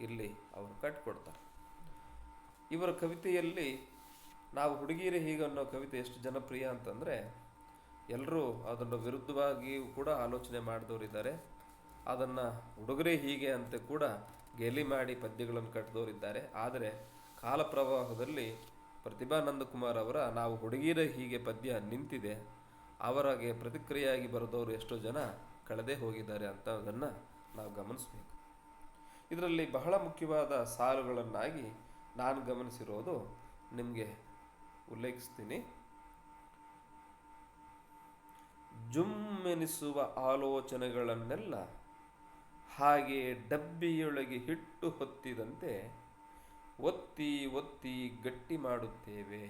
ಇಲ್ಲಿ ಅವರು ಕಟ್ಟಿಕೊಡ್ತಾರೆ. ಇವರ ಕವಿತೆಯಲ್ಲಿ ನಾವು ಹುಡುಗಿಯರೇ ಹೀಗೆ ಅನ್ನೋ ಕವಿತೆ ಎಷ್ಟು ಜನಪ್ರಿಯ ಅಂತಂದರೆ, ಎಲ್ಲರೂ ಅದನ್ನು ವಿರುದ್ಧವಾಗಿಯೂ ಕೂಡ ಆಲೋಚನೆ ಮಾಡಿದವರಿದ್ದಾರೆ. ಅದನ್ನು ಹುಡುಗರೇ ಹೀಗೆ ಅಂತ ಕೂಡ ಗೇಲಿ ಮಾಡಿ ಪದ್ಯಗಳನ್ನು ಕಟ್ಟಿದವರಿದ್ದಾರೆ. ಆದರೆ ಕಾಲ ಪ್ರವಾಹದಲ್ಲಿ ಪ್ರತಿಭಾ ನಂದಕುಮಾರ್ ಅವರ ನಾವು ಹುಡುಗಿಯರೇ ಹೀಗೆ ಪದ್ಯ ನಿಂತಿದೆ. ಅವರಿಗೆ ಪ್ರತಿಕ್ರಿಯೆಯಾಗಿ ಬರೆದವರು ಎಷ್ಟೋ ಜನ ಕಳೆದೇ ಹೋಗಿದ್ದಾರೆ ಅಂತ ಅದನ್ನು ನಾವು ಗಮನಿಸಬೇಕು. ಇದರಲ್ಲಿ ಬಹಳ ಮುಖ್ಯವಾದ ಸಾಲುಗಳನ್ನಾಗಿ ನಾನು ಗಮನಿಸಿರೋದು ನಿಮಗೆ ಉಲ್ಲೇಖಿಸ್ತೀನಿ. ಜುಮ್ಮೆನಿಸುವ ಆಲೋಚನೆಗಳನ್ನೆಲ್ಲ ಹಾಗೆ ಡಬ್ಬಿಯೊಳಗೆ ಹಿಟ್ಟು ಹೊತ್ತಿದಂತೆ ಒತ್ತಿ ಒತ್ತಿ ಗಟ್ಟಿ ಮಾಡುತ್ತೇವೆ.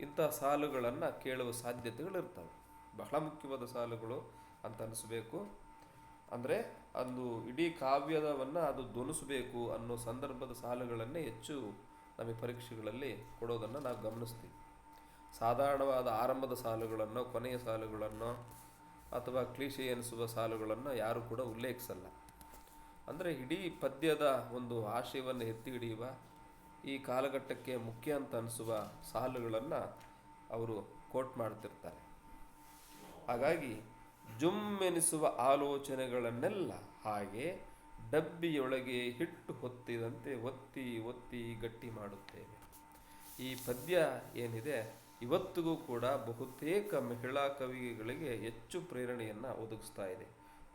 ಇಂಥ ಸಾಲುಗಳನ್ನು ಕೇಳುವ ಸಾಧ್ಯತೆಗಳಿರ್ತವೆ. ಬಹಳ ಮುಖ್ಯವಾದ ಸಾಲುಗಳು ಅಂತ ಅನಿಸ್ಬೇಕು. ಅಂದರೆ ಅದು ಇಡೀ ಕಾವ್ಯದವನ್ನು ಅದು ಧ್ವನಿಸಬೇಕು ಅನ್ನೋ ಸಂದರ್ಭದ ಸಾಲುಗಳನ್ನೇ ಹೆಚ್ಚು ನಮಗೆ ಪರೀಕ್ಷೆಗಳಲ್ಲಿ ಕೊಡೋದನ್ನು ನಾವು ಗಮನಿಸ್ತೀವಿ. ಸಾಧಾರಣವಾದ ಆರಂಭದ ಸಾಲುಗಳನ್ನು, ಕೊನೆಯ ಸಾಲುಗಳನ್ನು ಅಥವಾ ಕ್ಲೀಶೆ ಎನಿಸುವ ಸಾಲುಗಳನ್ನು ಯಾರೂ ಕೂಡ ಉಲ್ಲೇಖಿಸಲ್ಲ. ಅಂದರೆ ಇಡೀ ಪದ್ಯದ ಒಂದು ಆಶಯವನ್ನು ಎತ್ತಿ ಹಿಡಿಯುವ, ಈ ಕಾಲಘಟ್ಟಕ್ಕೆ ಮುಖ್ಯ ಅಂತ ಅನಿಸುವ ಸಾಲುಗಳನ್ನು ಅವರು ಕೋಟ್ ಮಾಡ್ತಿರ್ತಾರೆ. ಹಾಗಾಗಿ ಜುಮ್ಮೆನಿಸುವ ಆಲೋಚನೆಗಳನ್ನೆಲ್ಲ ಹಾಗೆ ಡಬ್ಬಿಯೊಳಗೆ ಹಿಟ್ಟು ಹೊತ್ತಿದಂತೆ ಒತ್ತಿ ಒತ್ತಿ ಗಟ್ಟಿ ಮಾಡುತ್ತೇವೆ. ಈ ಪದ್ಯ ಏನಿದೆ ಇವತ್ತಿಗೂ ಕೂಡ ಬಹುತೇಕ ಮಹಿಳಾ ಕವಿಗಳಿಗೆ ಹೆಚ್ಚು ಪ್ರೇರಣೆಯನ್ನು ಒದಗಿಸ್ತಾ ಇದೆ.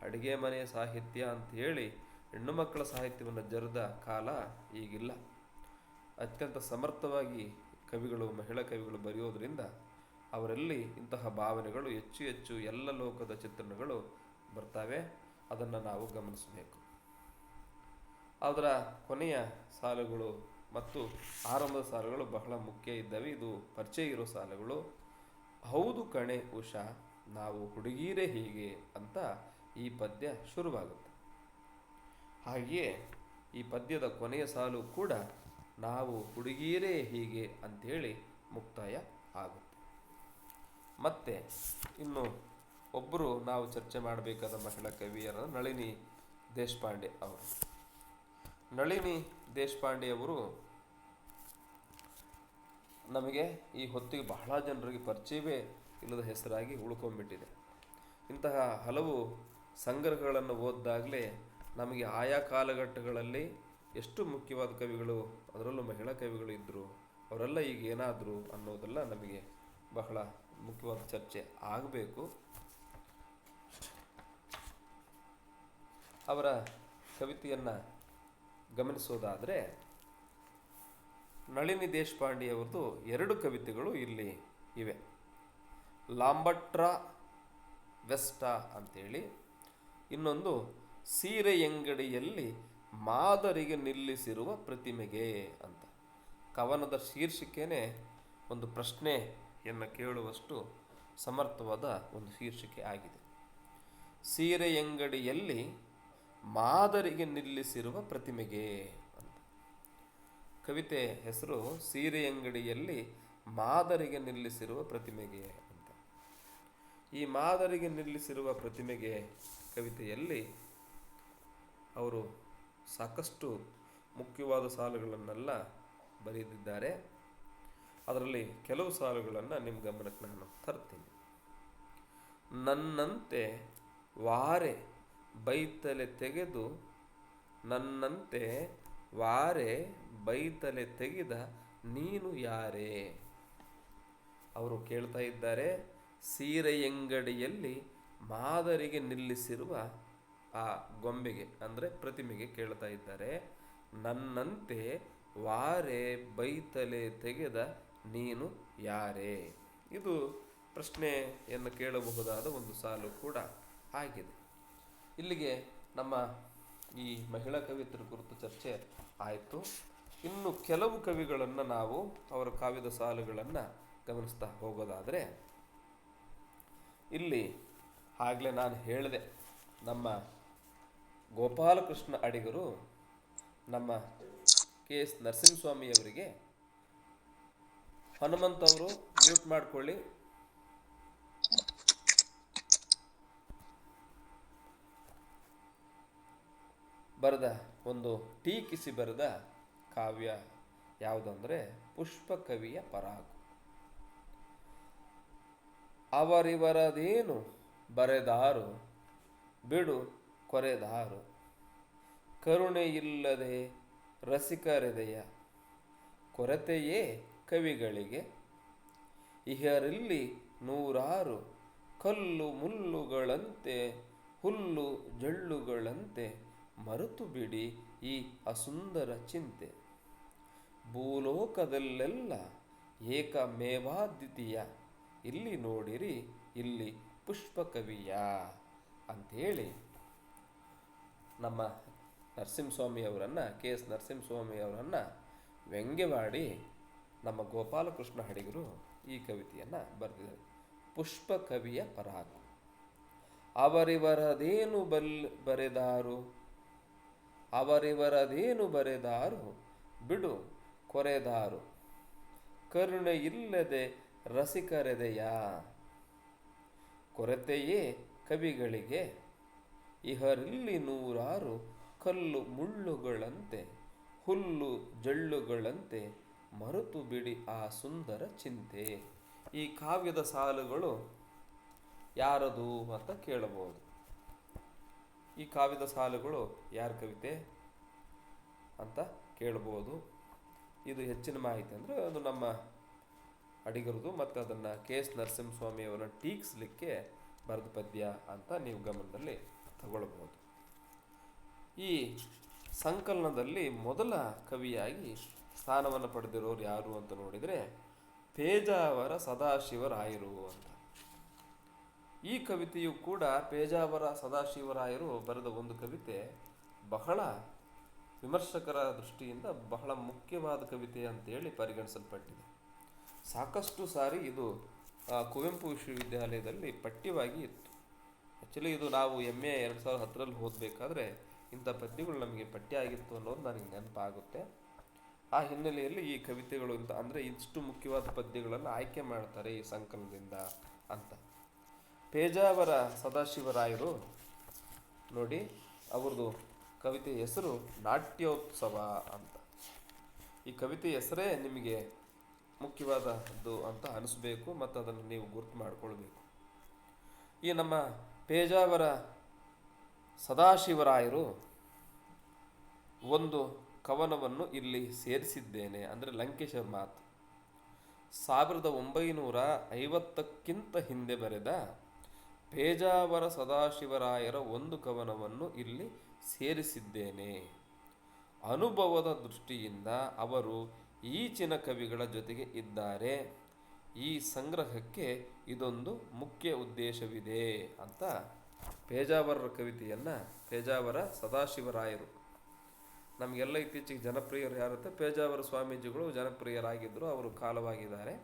ಅಡುಗೆ ಮನೆ ಸಾಹಿತ್ಯ ಅಂತ ಹೇಳಿ ಹೆಣ್ಣು ಮಕ್ಕಳ ಸಾಹಿತ್ಯವನ್ನು ಜರಿದ ಕಾಲ ಈಗಿಲ್ಲ. ಅತ್ಯಂತ ಸಮರ್ಥವಾಗಿ ಕವಿಗಳು, ಮಹಿಳಾ ಕವಿಗಳು ಬರೆಯೋದರಿಂದ ಅವರಲ್ಲಿ ಇಂತಹ ಭಾವನೆಗಳು ಹೆಚ್ಚು ಹೆಚ್ಚು ಎಲ್ಲ ಲೋಕದ ಚಿತ್ರಣಗಳು ಬರ್ತವೆ. ಅದನ್ನು ನಾವು ಗಮನಿಸಬೇಕು. ಅದರ ಕೊನೆಯ ಸಾಲುಗಳು ಮತ್ತು ಆರಂಭದ ಸಾಲುಗಳು ಬಹಳ ಮುಖ್ಯ ಇದ್ದಾವೆ. ಇದು ಪರಿಚಯ ಇರೋ ಸಾಲುಗಳು. ಹೌದು ಕಣೆ ಉಷಾ, ನಾವು ಹುಡುಗೀರೇ ಹೀಗೆ ಅಂತ ಈ ಪದ್ಯ ಶುರುವಾಗುತ್ತೆ. ಹಾಗೆಯೇ ಈ ಪದ್ಯದ ಕೊನೆಯ ಸಾಲು ಕೂಡ ನಾವು ಹುಡುಗೀರೇ ಹೀಗೆ ಅಂಥೇಳಿ ಮುಕ್ತಾಯ ಆಗುತ್ತೆ. ಮತ್ತೆ ಇನ್ನು ಒಬ್ಬರು ನಾವು ಚರ್ಚೆ ಮಾಡಬೇಕಾದ ಮಹಿಳಾ ಕವಿಯರ ನಳಿನಿ ದೇಶಪಾಂಡೆ ಅವರು. ನಳಿನಿ ದೇಶಪಾಂಡೆ ಅವರು ನಮಗೆ ಈ ಹೊತ್ತಿಗೆ ಬಹಳ ಜನರಿಗೆ ಪರಿಚಯವೇ ಇಲ್ಲದ ಹೆಸರಾಗಿ ಉಳ್ಕೊಂಡ್ಬಿಟ್ಟಿದೆ. ಇಂತಹ ಹಲವು ಸಂಗ್ರಹಗಳನ್ನು ಓದಿದಾಗಲೇ ನಮಗೆ ಆಯಾ ಕಾಲಘಟ್ಟಗಳಲ್ಲಿ ಎಷ್ಟು ಮುಖ್ಯವಾದ ಕವಿಗಳು, ಅದರಲ್ಲೂ ಮಹಿಳಾ ಕವಿಗಳು ಇದ್ದರು, ಅವರೆಲ್ಲ ಈಗ ಏನಾದರೂ ಅನ್ನೋದೆಲ್ಲ ನಮಗೆ ಬಹಳ ಮುಖ್ಯವಾದ ಚರ್ಚೆ ಆಗಬೇಕು. ಅವರ ಕವಿತೆಯನ್ನು ಗಮನಿಸೋದಾದರೆ ನಳಿನಿ ದೇಶಪಾಂಡೆಯವ್ರದ್ದು 2 ಕವಿತೆಗಳು ಇಲ್ಲಿ ಇವೆ. ಲಾಂಬಟ್ರಾ ವೆಸ್ಟಾ ಅಂತೇಳಿ, ಇನ್ನೊಂದು ಸೀರೆಯಂಗಡಿಯಲ್ಲಿ ಮಾದರಿಗೆ ನಿಲ್ಲಿಸಿರುವ ಪ್ರತಿಮೆಗೆ ಅಂತ. ಕವನದ ಶೀರ್ಷಿಕೆನೇ ಒಂದು ಪ್ರಶ್ನೆಯನ್ನು ಕೇಳುವಷ್ಟು ಸಮರ್ಥವಾದ ಒಂದು ಶೀರ್ಷಿಕೆ ಆಗಿದೆ. ಸೀರೆಯಂಗಡಿಯಲ್ಲಿ ಮಾದರಿಗೆ ನಿಲ್ಲಿಸಿರುವ ಪ್ರತಿಮೆಗೆ ಅಂತ. ಕವಿತೆ ಹೆಸರು ಸೀರೆಯಂಗಡಿಯಲ್ಲಿ ಮಾದರಿಗೆ ನಿಲ್ಲಿಸಿರುವ ಪ್ರತಿಮೆಗೆ ಅಂತ. ಈ ಮಾದರಿಗೆ ನಿಲ್ಲಿಸಿರುವ ಪ್ರತಿಮೆಗೆ ಕವಿತೆಯಲ್ಲಿ ಅವರು ಸಾಕಷ್ಟು ಮುಖ್ಯವಾದ ಸಾಲುಗಳನ್ನೆಲ್ಲ ಬರೆದಿದ್ದಾರೆ. ಅದರಲ್ಲಿ ಕೆಲವು ಸಾಲುಗಳನ್ನು ನಿಮ್ಮ ಗಮನಕ್ಕೆ ನಾನು ತರ್ತೀನಿ. ನನ್ನಂತೆ ವಾರೆ ಬೈತಲೆ ತೆಗೆದು, ನನ್ನಂತೆ ವಾರೆ ಬೈತಲೆ ತೆಗೆದ ನೀನು ಯಾರೇ. ಅವರು ಕೇಳ್ತಾ ಇದ್ದಾರೆ, ಸೀರೆಯಂಗಡಿಯಲ್ಲಿ ಮಾದರಿಗೆ ನಿಲ್ಲಿಸಿರುವ ಆ ಗೊಂಬೆಗೆ ಅಂದರೆ ಪ್ರತಿಮೆಗೆ ಕೇಳ್ತಾ ಇದ್ದಾರೆ, ನನ್ನಂತೆ ವಾರೆ ಬೈತಲೆ ತೆಗೆದ ನೀನು ಯಾರೇ. ಇದು ಪ್ರಶ್ನೆಯನ್ನು ಕೇಳಬಹುದಾದ ಒಂದು ಸಾಲು ಕೂಡ ಆಗಿದೆ. ಇಲ್ಲಿಗೆ ನಮ್ಮ ಈ ಮಹಿಳಾ ಕವಿಯತ್ತರ ಕುರಿತು ಚರ್ಚೆ ಆಯಿತು. ಇನ್ನು ಕೆಲವು ಕವಿಗಳನ್ನು ನಾವು ಅವರ ಕಾವ್ಯದ ಸಾಲುಗಳನ್ನು ಗಮನಿಸ್ತಾ ಹೋಗೋದಾದರೆ, ಇಲ್ಲಿ ಆಗಲೇ ನಾನು ಹೇಳಿದೆ, ನಮ್ಮ ಗೋಪಾಲಕೃಷ್ಣ ಅಡಿಗರು ನಮ್ಮ KS ನರಸಿಂಹಸ್ವಾಮಿಯವರಿಗೆ ಹನುಮಂತವರು ಮ್ಯೂಟ್ ಮಾಡಿಕೊಳ್ಳಿ, ಬರೆದ ಒಂದು ಟೀಕಿಸಿ ಬರೆದ ಕಾವ್ಯ ಯಾವುದಂದರೆ ಪುಷ್ಪಕವಿಯ ಪರಾಗು. ಅವರಿವರದೇನು ಬರೆದಾರು ಬಿಡು ಕೊರೆದಾರು, ಕರುಣೆಯಿಲ್ಲದೆ ರಸಿಕರೆದೆಯ ಕೊರತೆಯೇ ಕವಿಗಳಿಗೆ. ಇಹರಲ್ಲಿ ನೂರಾರು ಕಲ್ಲು ಮುಳ್ಳುಗಳಂತೆ ಹುಲ್ಲು ಜಳ್ಳುಗಳಂತೆ ಮರೆತು ಬಿಡಿ ಈ ಅಸುಂದರ ಚಿಂತೆ. ಭೂಲೋಕದಲ್ಲೆಲ್ಲ ಏಕಮೇವಾದ್ವಿತೀಯ, ಇಲ್ಲಿ ನೋಡಿರಿ ಇಲ್ಲಿ ಪುಷ್ಪಕವಿಯ ಅಂಥೇಳಿ ನಮ್ಮ ನರಸಿಂಹಸ್ವಾಮಿಯವರನ್ನು, KS ನರಸಿಂಹಸ್ವಾಮಿಯವರನ್ನು ವ್ಯಂಗ್ಯವಾಡಿ ನಮ್ಮ ಗೋಪಾಲಕೃಷ್ಣ ಅಡಿಗರು ಈ ಕವಿತೆಯನ್ನು ಬರೆದಿದ್ದಾರೆ. ಪುಷ್ಪಕವಿಯ ಪರಾಗು. ಅವರಿವರದೇನು ಬರೆದಾರು, ಅವರಿವರದೇನು ಬರೆದಾರು ಬಿಡು ಕೊರೆದಾರು, ಕರುಣೆಯಿಲ್ಲದೆ ರಸಿಕರೆದೆಯ ಕೊರತೆಯೇ ಕವಿಗಳಿಗೆ. ಇಹರಲ್ಲಿ ನೂರಾರು ಕಲ್ಲು ಮುಳ್ಳುಗಳಂತೆ ಹುಲ್ಲು ಜಳ್ಳುಗಳಂತೆ ಮರೆತು ಬಿಡಿ ಆ ಸುಂದರ ಚಿಂತೆ. ಈ ಕಾವ್ಯದ ಸಾಲುಗಳು ಯಾರದು ಅಂತ ಕೇಳಬಹುದು. ಈ ಕಾವ್ಯದ ಸಾಲುಗಳು ಯಾರ ಕವಿತೆ ಅಂತ ಕೇಳಬಹುದು. ಇದು ಹೆಚ್ಚಿನ ಮಾಹಿತಿ ಅಂದರೆ ಅದು ನಮ್ಮ ಅಡಿಗರದು, ಮತ್ತು ಅದನ್ನು KS ನರಸಿಂಹಸ್ವಾಮಿಯವರನ್ನು ಟೀಕಿಸಲಿಕ್ಕೆ ಬರೆದ ಪದ್ಯ ಅಂತ ನೀವು ಗಮನದಲ್ಲಿ ತಗೊಳ್ಬೋದು. ಈ ಸಂಕಲನದಲ್ಲಿ ಮೊದಲ ಕವಿಯಾಗಿ ಸ್ಥಾನವನ್ನು ಪಡೆದಿರೋರು ಯಾರು ಅಂತ ನೋಡಿದರೆ ಪೇಜಾವರ ಸದಾಶಿವರಾಯರು ಅಂತ. ಈ ಕವಿತೆಯು ಕೂಡ ಪೇಜಾವರ ಸದಾಶಿವರಾಯರು ಬರೆದ ಒಂದು ಕವಿತೆ, ಬಹಳ ವಿಮರ್ಶಕರ ದೃಷ್ಟಿಯಿಂದ ಬಹಳ ಮುಖ್ಯವಾದ ಕವಿತೆ ಅಂತೇಳಿ ಪರಿಗಣಿಸಲ್ಪಟ್ಟಿದೆ. ಸಾಕಷ್ಟು ಸಾರಿ ಇದು ಕುವೆಂಪು ವಿಶ್ವವಿದ್ಯಾಲಯದಲ್ಲಿ ಪಠ್ಯವಾಗಿ ಇತ್ತು. ಆ್ಯಕ್ಚುಲಿ ಇದು ನಾವು MA 2010ರಲ್ಲಿ ಓದಬೇಕಾದ್ರೆ ಇಂಥ ಪದ್ಯಗಳು ನಮಗೆ ಪಠ್ಯ ಆಗಿತ್ತು ಅನ್ನೋದು ನನಗೆ ನೆನಪಾಗುತ್ತೆ. ಆ ಹಿನ್ನೆಲೆಯಲ್ಲಿ ಈ ಕವಿತೆಗಳು ಅಂದರೆ ಇಷ್ಟು ಮುಖ್ಯವಾದ ಪದ್ಯಗಳನ್ನು ಆಯ್ಕೆ ಮಾಡ್ತಾರೆ ಈ ಸಂಕಲನದಿಂದ ಅಂತ. ಪೇಜಾವರ ಸದಾಶಿವರಾಯರು ನೋಡಿ, ಅವ್ರದ್ದು ಕವಿತೆ ಹೆಸರು ನಾಟ್ಯೋತ್ಸವ ಅಂತ. ಈ ಕವಿತೆ ಹೆಸರೇ ನಿಮಗೆ ಮುಖ್ಯವಾದದ್ದು ಅಂತ ಅನಿಸ್ಬೇಕು, ಮತ್ತು ಅದನ್ನು ನೀವು ಗುರ್ತು ಮಾಡಿಕೊಳ್ಬೇಕು. ಈ ನಮ್ಮ ಪೇಜಾವರ ಸದಾಶಿವರಾಯರು ಒಂದು ಕವನವನ್ನು ಇಲ್ಲಿ ಸೇರಿಸಿದ್ದೇನೆ, ಅಂದರೆ ಲಂಕೇಶರ ಮಾತು. 1950ಕ್ಕಿಂತ ಹಿಂದೆ ಬರೆದ ಪೇಜಾವರ ಸದಾಶಿವರಾಯರ ಒಂದು ಕವನವನ್ನು ಇಲ್ಲಿ ಸೇರಿಸಿದ್ದೇನೆ. ಅನುಭವದ ದೃಷ್ಟಿಯಿಂದ ಅವರು ಈಚಿನ ಕವಿಗಳ ಜೊತೆಗೆ ಇದ್ದಾರೆ. ಈ ಸಂಗ್ರಹಕ್ಕೆ ಇದೊಂದು ಮುಖ್ಯ ಉದ್ದೇಶವಿದೆ ಅಂತ ಪೇಜಾವರರ ಕವಿತೆಯನ್ನು ಪೇಜಾವರ ಸದಾಶಿವರಾಯರು, ನಮಗೆಲ್ಲ ಇತ್ತೀಚೆಗೆ ಜನಪ್ರಿಯರು ಯಾರಂತೆ ಪೇಜಾವರ ಸ್ವಾಮೀಜಿಗಳು ಜನಪ್ರಿಯರಾಗಿದ್ದರು, ಅವರು ಕಾಲವಾಗಿದ್ದಾರೆ.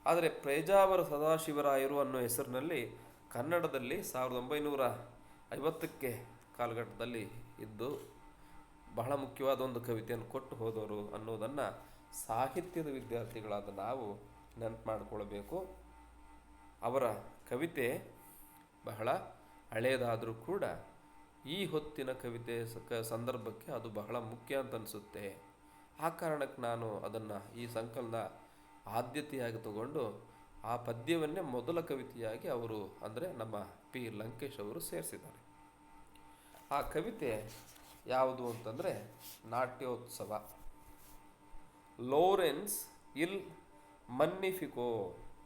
ಆದರೆ ಪೇಜಾವರ ಸದಾಶಿವರಾಯರು ಅನ್ನೋ ಹೆಸರಿನಲ್ಲಿ ಕನ್ನಡದಲ್ಲಿ 1950ಕ್ಕೆ ಕಾಲಘಟ್ಟದಲ್ಲಿ ಇದ್ದು ಬಹಳ ಮುಖ್ಯವಾದ ಒಂದು ಕವಿತೆಯನ್ನು ಕೊಟ್ಟು ಹೋದವರು ಅನ್ನೋದನ್ನು ಸಾಹಿತ್ಯದ ವಿದ್ಯಾರ್ಥಿಗಳಾದ ನಾವು ನೆನಪು ಮಾಡಿಕೊಳ್ಬೇಕು. ಅವರ ಕವಿತೆ ಬಹಳ ಹಳೆಯದಾದರೂ ಕೂಡ ಈ ಹೊತ್ತಿನ ಕವಿತೆ ಸಂದರ್ಭಕ್ಕೆ ಅದು ಬಹಳ ಮುಖ್ಯ ಅಂತ ಅನಿಸುತ್ತೆ. ಆ ಕಾರಣಕ್ಕೆ ನಾನು ಅದನ್ನು ಈ ಸಂಕಲನದ ಆದ್ಯತೆಯಾಗಿ ತಗೊಂಡು ಆ ಪದ್ಯವನ್ನೇ ಮೊದಲ ಕವಿತೆಯಾಗಿ ಅವರು, ಅಂದರೆ ನಮ್ಮ P. ಲಂಕೇಶ್ ಅವರು ಸೇರಿಸಿದ್ದಾರೆ. ಆ ಕವಿತೆ ಯಾವುದು ಅಂತಂದರೆ ನಾಟ್ಯೋತ್ಸವ. ಲೋರೆನ್ಸ್ ಇಲ್ ಮನ್ನಿಫಿಕೋ,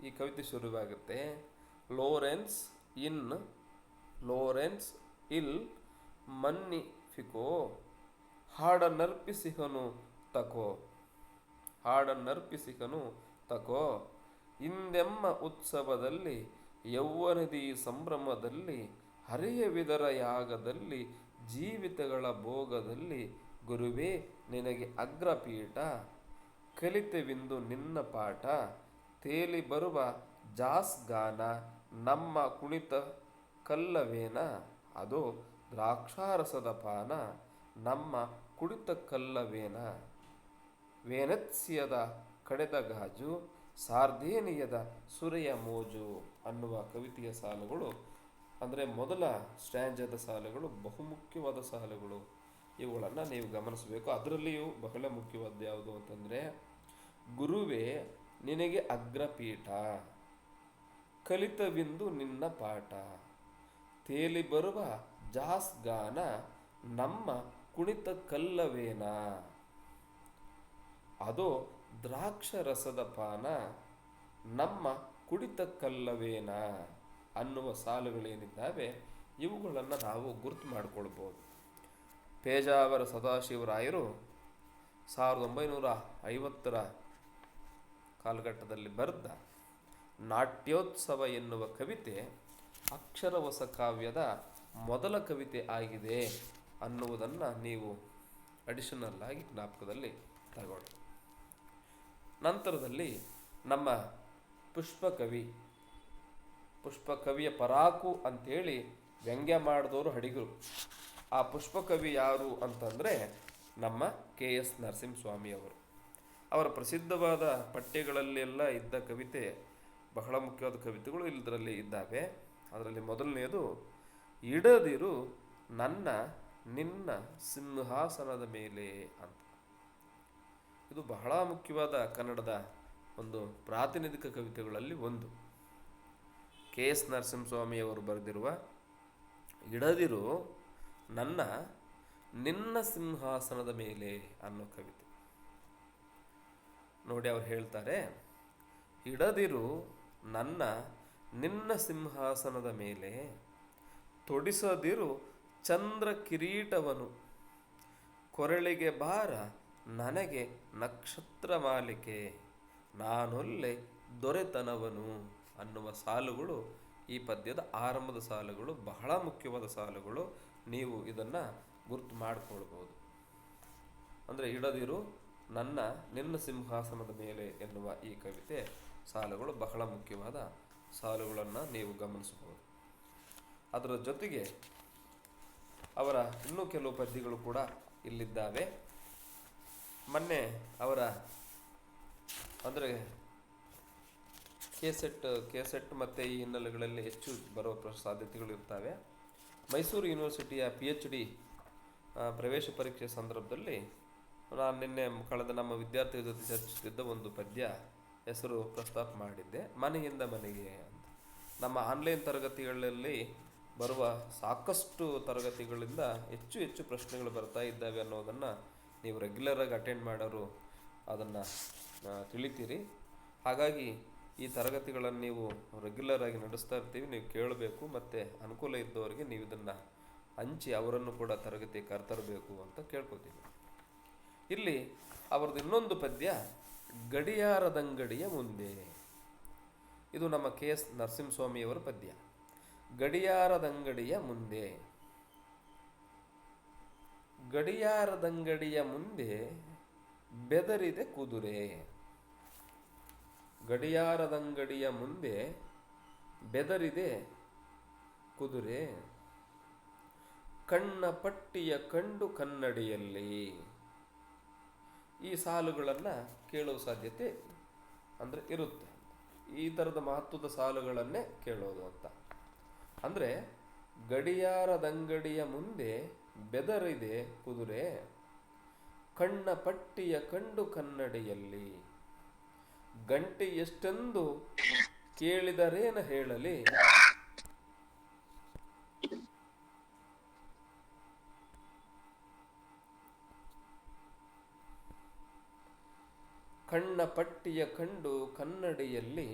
ಈ ಕವಿತೆ ಶುರುವಾಗುತ್ತೆ. ಲೋರೆನ್ಸ್ ಇಲ್ ಮನ್ನಿಫಿಕೋ, ಹಾಡನ್ನರ್ಪಿಸಿಹನು ತಕೋ, ಇಂದೆಮ್ಮ ಉತ್ಸವದಲ್ಲಿ ಯೌವನದಿ ಸಂಭ್ರಮದಲ್ಲಿ ಹರೆಯವಿದರ ಯಾಗದಲ್ಲಿ ಜೀವಿತಗಳ ಭೋಗದಲ್ಲಿ ಗುರುವೇ ನಿನಗೆ ಅಗ್ರಪೀಠ, ಕಲಿತೆವಿಂದು ನಿನ್ನ ಪಾಠ, ತೇಲಿ ಬರುವ ಜಾಸ್ಗಾನ ನಮ್ಮ ಕುಣಿತ ಕಲ್ಲವೇನ, ಅದು ದ್ರಾಕ್ಷಾರಸದ ಪಾನ ನಮ್ಮ ಕುಡಿತ ಕಲ್ಲವೇನ, ವೆನೆತ್ಸಿಯದ ಕಡೆದ ಗಾಜು ಸಾರ್ದೇನಿಯದ ಸುರೆಯ ಮೋಜು ಅನ್ನುವ ಕವಿತೆಯ ಸಾಲುಗಳು, ಅಂದರೆ ಮೊದಲ ಸ್ಟ್ಯಾಂಜದ ಸಾಲುಗಳು ಬಹುಮುಖ್ಯವಾದ ಸಾಲುಗಳು. ಇವುಗಳನ್ನು ನೀವು ಗಮನಿಸಬೇಕು. ಅದರಲ್ಲಿಯೂ ಬಹಳ ಮುಖ್ಯವಾದ ಯಾವುದು ಅಂತಂದರೆ, ಗುರುವೇ ನಿನಗೆ ಅಗ್ರಪೀಠ, ಕಲಿತವಿಂದು ನಿನ್ನ ಪಾಠ, ತೇಲಿ ಬರುವ ಜಾಸ್ಗಾನ ನಮ್ಮ ಕುಣಿತ ಕಲ್ಲವೇನ, ಅದು ದ್ರಾಕ್ಷರಸದ ಪಾನ ನಮ್ಮ ಕುಡಿತ ಕಲ್ಲವೇನ ಅನ್ನುವ ಸಾಲುಗಳೇನಿದ್ದಾವೆ ಇವುಗಳನ್ನು ನಾವು ಗುರುತು ಮಾಡಿಕೊಳ್ಬೋದು. ಪೇಜಾವರ ಸದಾಶಿವರಾಯರು 1950ರ ಕಾಲಘಟ್ಟದಲ್ಲಿ ಬರೆದ ನಾಟ್ಯೋತ್ಸವ ಎನ್ನುವ ಕವಿತೆ ಅಕ್ಷರವಸ ಕಾವ್ಯದ ಮೊದಲ ಕವಿತೆ ಆಗಿದೆ ಅನ್ನುವುದನ್ನು ನೀವು ಅಡಿಷನಲ್ ಆಗಿ ಜ್ಞಾಪಕದಲ್ಲಿ ತಗೊಳ್ಳಿ. ನಂತರದಲ್ಲಿ ನಮ್ಮ ಪುಷ್ಪಕವಿಯ ಪರಾಕು ಅಂಥೇಳಿ ವ್ಯಂಗ್ಯ ಮಾಡಿದವರು ಅಡಿಗರು. ಆ ಪುಷ್ಪಕವಿ ಯಾರು ಅಂತಂದರೆ ನಮ್ಮ KS ನರಸಿಂಹಸ್ವಾಮಿಯವರು. ಅವರ ಪ್ರಸಿದ್ಧವಾದ ಪಠ್ಯಗಳಲ್ಲೆಲ್ಲ ಇದ್ದ ಕವಿತೆ, ಬಹಳ ಮುಖ್ಯವಾದ ಕವಿತೆಗಳು ಇದರಲ್ಲಿ ಇದ್ದಾವೆ. ಅದರಲ್ಲಿ ಮೊದಲನೆಯದು ಇಡದಿರು ನನ್ನ ನಿನ್ನ ಸಿಂಹಾಸನದ ಮೇಲೆ ಅಂತ. ಇದು ಬಹಳ ಮುಖ್ಯವಾದ ಕನ್ನಡದ ಒಂದು ಪ್ರಾತಿನಿಧಿಕ ಕವಿತೆಗಳಲ್ಲಿ ಒಂದು. KS ನರಸಿಂಹಸ್ವಾಮಿಯವರು ಬರೆದಿರುವ ಇಡದಿರು ನನ್ನ ನಿನ್ನ ಸಿಂಹಾಸನದ ಮೇಲೆ ಅನ್ನೋ ಕವಿತೆ ನೋಡಿ. ಅವ್ರು ಹೇಳ್ತಾರೆ, ಇಡದಿರು ನನ್ನ ನಿನ್ನ ಸಿಂಹಾಸನದ ಮೇಲೆ, ತೊಡಿಸದಿರು ಚಂದ್ರ ಕಿರೀಟವನು, ಕೊರಳಿಗೆ ಬಾರ ನನಗೆ ನಕ್ಷತ್ರ ಮಾಲಿಕೆ, ನಾನೊಲ್ಲೆ ದೊರೆತನವನು ಅನ್ನುವ ಸಾಲುಗಳು ಈ ಪದ್ಯದ ಆರಂಭದ ಸಾಲುಗಳು. ಬಹಳ ಮುಖ್ಯವಾದ ಸಾಲುಗಳು. ನೀವು ಇದನ್ನು ಗುರ್ತು ಮಾಡಿಕೊಳ್ಬೋದು. ಅಂದರೆ ಇಡದಿರು ನನ್ನ ನಿನ್ನ ಸಿಂಹಾಸನದ ಮೇಲೆ ಎನ್ನುವ ಈ ಕವಿತೆ ಸಾಲುಗಳು ಬಹಳ ಮುಖ್ಯವಾದ ಸಾಲುಗಳನ್ನು ನೀವು ಗಮನಿಸಬಹುದು. ಅದರ ಜೊತೆಗೆ ಅವರ ಇನ್ನೂ ಕೆಲವು ಪದ್ಯಗಳು ಕೂಡ ಇಲ್ಲಿದ್ದಾವೆ. ಮೊನ್ನೆ ಅವರ ಅಂದರೆ ಕೆಸೆಟ್ ಮತ್ತು ಈ ಹಿನ್ನೆಲೆಗಳಲ್ಲಿ ಹೆಚ್ಚು ಬರುವ ಸಾಧ್ಯತೆಗಳು ಇರ್ತವೆ. ಮೈಸೂರು ಯೂನಿವರ್ಸಿಟಿಯ PhD ಪ್ರವೇಶ ಪರೀಕ್ಷೆ ಸಂದರ್ಭದಲ್ಲಿ ನಾನು ನಿನ್ನೆ ಕಳೆದ ನಮ್ಮ ವಿದ್ಯಾರ್ಥಿಗಳ ಜೊತೆ ಚರ್ಚಿಸುತ್ತಿದ್ದ ಒಂದು ಪದ್ಯ ಹೆಸರು ಪ್ರಸ್ತಾಪ ಮಾಡಿದ್ದೆ, ಮನೆಯಿಂದ ಮನೆಗೆ ಅಂತ. ನಮ್ಮ ಆನ್ಲೈನ್ ತರಗತಿಗಳಲ್ಲಿ ಬರುವ ಸಾಕಷ್ಟು ತರಗತಿಗಳಿಂದ ಹೆಚ್ಚು ಪ್ರಶ್ನೆಗಳು ಬರ್ತಾ ಇದ್ದಾವೆ ಅನ್ನೋದನ್ನು ನೀವು ರೆಗ್ಯುಲರಾಗಿ ಅಟೆಂಡ್ ಮಾಡೋರು ಅದನ್ನು ತಿಳಿತೀರಿ. ಹಾಗಾಗಿ ಈ ತರಗತಿಗಳನ್ನು ನೀವು ರೆಗ್ಯುಲರಾಗಿ ನಡೆಸ್ತಾ ಇರ್ತೀವಿ, ನೀವು ಕೇಳಬೇಕು. ಮತ್ತು ಅನುಕೂಲ ಇದ್ದವರಿಗೆ ನೀವು ಇದನ್ನು ಹಂಚಿ ಅವರನ್ನು ಕೂಡ ತರಗತಿ ಕರ್ತರಬೇಕು ಅಂತ ಕೇಳ್ಕೊತೀವಿ. ಇಲ್ಲಿ ಅವರದ್ದು ಇನ್ನೊಂದು ಪದ್ಯ ಗಡಿಯಾರದಂಗಡಿಯ ಮುಂದೆ. ಇದು ನಮ್ಮ KS ನರಸಿಂಹಸ್ವಾಮಿಯವರ ಪದ್ಯ. ಗಡಿಯಾರದಂಗಡಿಯ ಮುಂದೆ. ಗಡಿಯಾರದಂಗಡಿಯ ಮುಂದೆ ಬೆದರಿದೆ ಕುದುರೆ. ಗಡಿಯಾರದಂಗಡಿಯ ಮುಂದೆ ಬೆದರಿದೆ ಕುದುರೆ, ಕಣ್ಣ ಪಟ್ಟಿಯ ಕಂಡು ಕನ್ನಡಿಯಲ್ಲಿ. ಈ ಸಾಲುಗಳನ್ನು ಕೇಳುವ ಸಾಧ್ಯತೆ ಅಂದರೆ ಇರುತ್ತೆ. ಈ ಥರದ ಮಹತ್ವದ ಸಾಲುಗಳನ್ನೇ ಕೇಳೋದು ಅಂತ. ಅಂದರೆ ಗಡಿಯಾರದಂಗಡಿಯ ಮುಂದೆ ಬೆದರಿದೆ ಕುದುರೆ, ಕಣ್ಣ ಪಟ್ಟಿಯ ಕಂಡು ಕನ್ನಡಿಯಲ್ಲಿ. ಗಂಟೆ ಎಷ್ಟೆಂದು ಕೇಳಿದರೇನ ಹೇಳಲಿ, ಕಣ್ಣ ಪಟ್ಟಿಯ ಕಂಡು ಕನ್ನಡಿಯಲ್ಲಿ,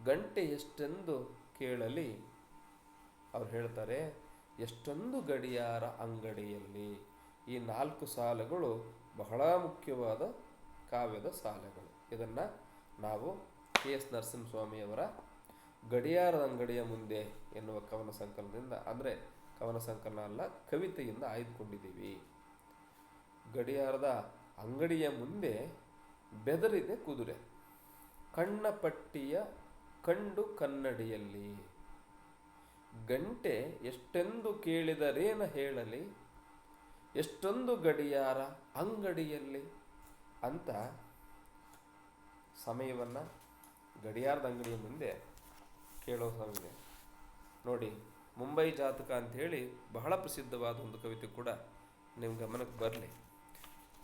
ಗಂಟೆ ಎಷ್ಟೆಂದು ಕೇಳಲಿ. ಅವ್ರು ಹೇಳ್ತಾರೆ ಎಷ್ಟೊಂದು ಗಡಿಯಾರ ಅಂಗಡಿಯಲ್ಲಿ. ಈ 4 ಸಾಲುಗಳು ಬಹಳ ಮುಖ್ಯವಾದ ಕಾವ್ಯದ ಸಾಲುಗಳು. ಇದನ್ನು ನಾವು KS ನರಸಿಂಹಸ್ವಾಮಿಯವರ ಗಡಿಯಾರದ ಅಂಗಡಿಯ ಮುಂದೆ ಎನ್ನುವ ಕವನ ಸಂಕಲನದಿಂದ, ಅಂದರೆ ಕವನ ಸಂಕಲನ ಅಲ್ಲ, ಕವಿತೆಯಿಂದ ಆಯ್ದುಕೊಂಡಿದ್ದೀವಿ. ಗಡಿಯಾರದ ಅಂಗಡಿಯ ಮುಂದೆ ಬೆದರಿದೆ ಕುದುರೆ, ಕಣ್ಣ ಪಟ್ಟಿಯ ಕಂಡು ಕನ್ನಡಿಯಲ್ಲಿ. ಗಂಟೆ ಎಷ್ಟೆಂದು ಕೇಳಿದರೇನ ಹೇಳಲಿ, ಎಷ್ಟೊಂದು ಗಡಿಯಾರ ಅಂಗಡಿಯಲ್ಲಿ ಅಂತ ಸಮಯವನ್ನು ಗಡಿಯಾರದ ಅಂಗಡಿಯ ಮುಂದೆ ಕೇಳೋ ಸಮಯ ನೋಡಿ. ಮುಂಬೈ ಜಾತಕ ಅಂಥೇಳಿ ಬಹಳ ಪ್ರಸಿದ್ಧವಾದ ಒಂದು ಕವಿತೆ ಕೂಡ ನಿಮ್ಮ ಗಮನಕ್ಕೆ ಬರಲಿ.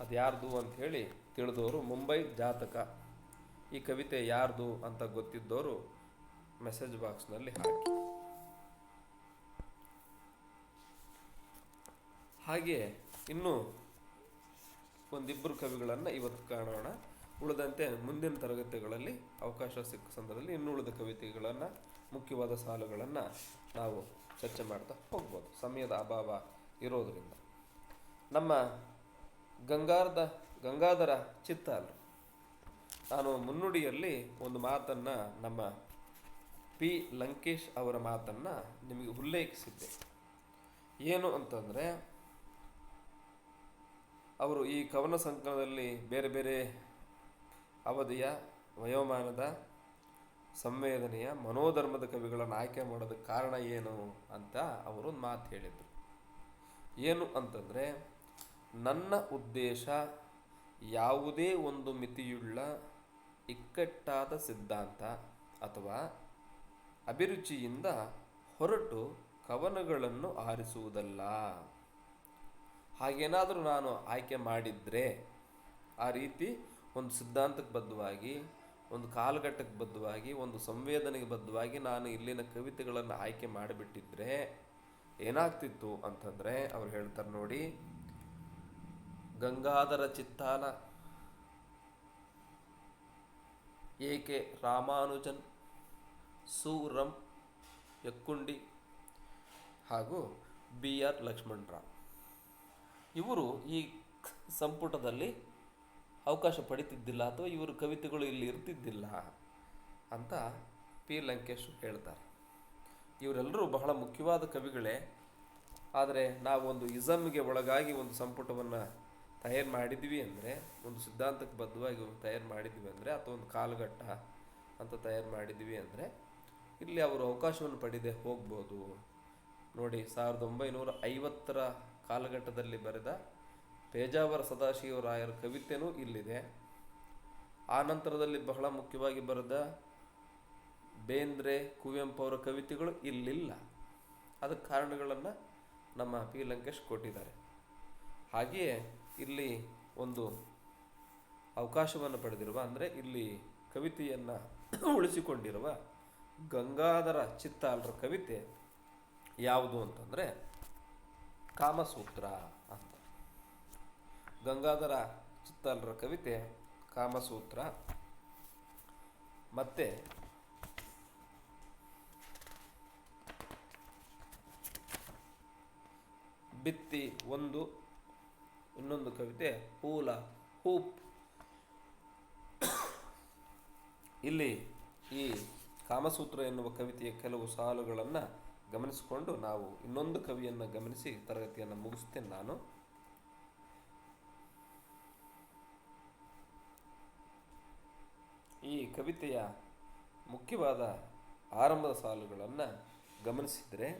ಅದು ಯಾರ್ದು ಅಂಥೇಳಿ ತಿಳಿದವರು ಮುಂಬೈ ಜಾತಕ ಈ ಕವಿತೆ ಯಾರ್ದು ಅಂತ ಗೊತ್ತಿದ್ದವರು ಮೆಸೇಜ್ ಬಾಕ್ಸ್ನಲ್ಲಿ ಹಾಕಿ. ಹಾಗೆ ಇನ್ನೂ ಒಂದಿಬ್ಬರು ಕವಿಗಳನ್ನು ಇವತ್ತು ಕಾಣೋಣ. ಉಳಿದಂತೆ ಮುಂದಿನ ತರಗತಿಗಳಲ್ಲಿ ಅವಕಾಶ ಸಿಕ್ಕ ಸಂದರ್ಭದಲ್ಲಿ ಇನ್ನೂ ಉಳಿದ ಕವಿತೆಗಳನ್ನು, ಮುಖ್ಯವಾದ ಸಾಲುಗಳನ್ನು ನಾವು ಚರ್ಚೆ ಮಾಡ್ತಾ ಹೋಗ್ಬೋದು, ಸಮಯದ ಅಭಾವ ಇರೋದರಿಂದ. ನಮ್ಮ ಗಂಗಾಧರ ಚಿತ್ತಾಲ್, ನಾನು ಮುನ್ನುಡಿಯಲ್ಲಿ ಒಂದು ಮಾತನ್ನು, ನಮ್ಮ P. ಲಂಕೇಶ್ ಅವರ ಮಾತನ್ನು ನಿಮಗೆ ಉಲ್ಲೇಖಿಸಿದ್ದೆ. ಏನು ಅಂತಂದರೆ, ಅವರು ಈ ಕವನ ಸಂಕಲನದಲ್ಲಿ ಬೇರೆ ಬೇರೆ ಅವಧಿಯ, ವಯೋಮಾನದ, ಸಂವೇದನೆಯ, ಮನೋಧರ್ಮದ ಕವಿಗಳನ್ನು ಆಯ್ಕೆ ಮಾಡೋದಕ್ಕೆ ಕಾರಣ ಏನು ಅಂತ ಅವರು ಒಂದು ಮಾತು ಹೇಳಿದರು. ಏನು ಅಂತಂದರೆ, ನನ್ನ ಉದ್ದೇಶ ಯಾವುದೇ ಒಂದು ಮಿತಿಯುಳ್ಳ ಇಕ್ಕಟ್ಟಾದ ಸಿದ್ಧಾಂತ ಅಥವಾ ಅಭಿರುಚಿಯಿಂದ ಹೊರಟು ಕವನಗಳನ್ನು ಆರಿಸುವುದಲ್ಲ. ಹಾಗೇನಾದರೂ ನಾನು ಆಯ್ಕೆ ಮಾಡಿದರೆ, ಆ ರೀತಿ ಒಂದು ಸಿದ್ಧಾಂತಕ್ಕೆ ಬದ್ಧವಾಗಿ, ಒಂದು ಕಾಲಘಟ್ಟಕ್ಕೆ ಬದ್ಧವಾಗಿ, ಒಂದು ಸಂವೇದನೆಗೆ ಬದ್ಧವಾಗಿ ನಾನು ಇಲ್ಲಿನ ಕವಿತೆಗಳನ್ನು ಆಯ್ಕೆ ಮಾಡಿಬಿಟ್ಟಿದ್ರೆ ಏನಾಗ್ತಿತ್ತು ಅಂತಂದರೆ, ಅವ್ರು ಹೇಳ್ತಾರೆ ನೋಡಿ, ಗಂಗಾಧರ ಚಿತ್ತಾಲ ಎ.ಕೆ. ರಾಮಾನುಜನ್, ಸು.ರಂ. ಯಕ್ಕುಂಡಿ ಹಾಗೂ ಬಿ.ಆರ್. ಲಕ್ಷ್ಮಣರಾವ್ ಇವರು ಈ ಸಂಪುಟದಲ್ಲಿ ಅವಕಾಶ ಪಡಿತಿದ್ದಿಲ್ಲ ಅಥವಾ ಇವರು ಕವಿತೆಗಳು ಇಲ್ಲಿ ಇರ್ತಿದ್ದಿಲ್ಲ ಅಂತ ಪಿ. ಲಂಕೇಶ್ ಹೇಳ್ತಾರೆ. ಇವರೆಲ್ಲರೂ ಬಹಳ ಮುಖ್ಯವಾದ ಕವಿಗಳೇ. ಆದರೆ ನಾವು ಒಂದು ಇಸಮ್ಗೆ ಒಳಗಾಗಿ ಒಂದು ಸಂಪುಟವನ್ನು ತಯಾರು ಮಾಡಿದ್ವಿ ಅಂದರೆ, ಒಂದು ಸಿದ್ಧಾಂತಕ್ಕೆ ಬದ್ಧವಾಗಿ ತಯಾರು ಮಾಡಿದ್ವಿ ಅಂದರೆ, ಅಥವಾ ಒಂದು ಕಾಲಘಟ್ಟ ಅಂತ ತಯಾರು ಮಾಡಿದ್ವಿ ಅಂದರೆ ಇಲ್ಲಿ ಅವರು ಅವಕಾಶವನ್ನು ಪಡೆದೇ ಹೋಗ್ಬೋದು. ನೋಡಿ, 1950ರ ಕಾಲಘಟ್ಟದಲ್ಲಿ ಬರೆದ ಪೇಜಾವರ ಸದಾಶಿವರಾಯರ ಕವಿತೆನೂ ಇಲ್ಲಿದೆ. ಆ ನಂತರದಲ್ಲಿ ಬಹಳ ಮುಖ್ಯವಾಗಿ ಬರೆದ ಬೇಂದ್ರೆ, ಕುವೆಂಪು ಅವರ ಕವಿತೆಗಳು ಇಲ್ಲಿಲ್ಲ. ಅದಕ್ಕೆ ಕಾರಣಗಳನ್ನು ನಮ್ಮ ಪಿ. ಲಂಕೇಶ್ ಕೊಟ್ಟಿದ್ದಾರೆ. ಹಾಗೆಯೇ ಇಲ್ಲಿ ಒಂದು ಅವಕಾಶವನ್ನು ಪಡೆದಿರುವ, ಅಂದರೆ ಇಲ್ಲಿ ಕವಿತೆಯನ್ನು ಉಳಿಸಿಕೊಂಡಿರುವ ಗಂಗಾಧರ ಚಿತ್ತಾಲರ ಕವಿತೆ ಯಾವುದು ಅಂತಂದರೆ ಕಾಮಸೂತ್ರ ಅಂತ. ಗಂಗಾಧರ ಚಿತ್ತಾಲರ ಕವಿತೆ ಕಾಮಸೂತ್ರ. ಮತ್ತು ಬಿತ್ತಿ ಒಂದು, ಇನ್ನೊಂದು ಕವಿತೆ ಹೂಲ ಹೂಪ್. ಇಲ್ಲಿ ಈ ಕಾಮಸೂತ್ರ ಎನ್ನುವ ಕವಿತೆಯ ಕೆಲವು ಸಾಲುಗಳನ್ನು ಗಮನಿಸಿಕೊಂಡು ನಾವು ಇನ್ನೊಂದು ಕವಿಯನ್ನು ಗಮನಿಸಿ ತರಗತಿಯನ್ನು ಮುಗಿಸ್ತೇನೆ ನಾನು. ಈ ಕವಿತೆಯ ಮುಖ್ಯವಾದ ಆರಂಭದ ಸಾಲುಗಳನ್ನು ಗಮನಿಸಿದರೆ,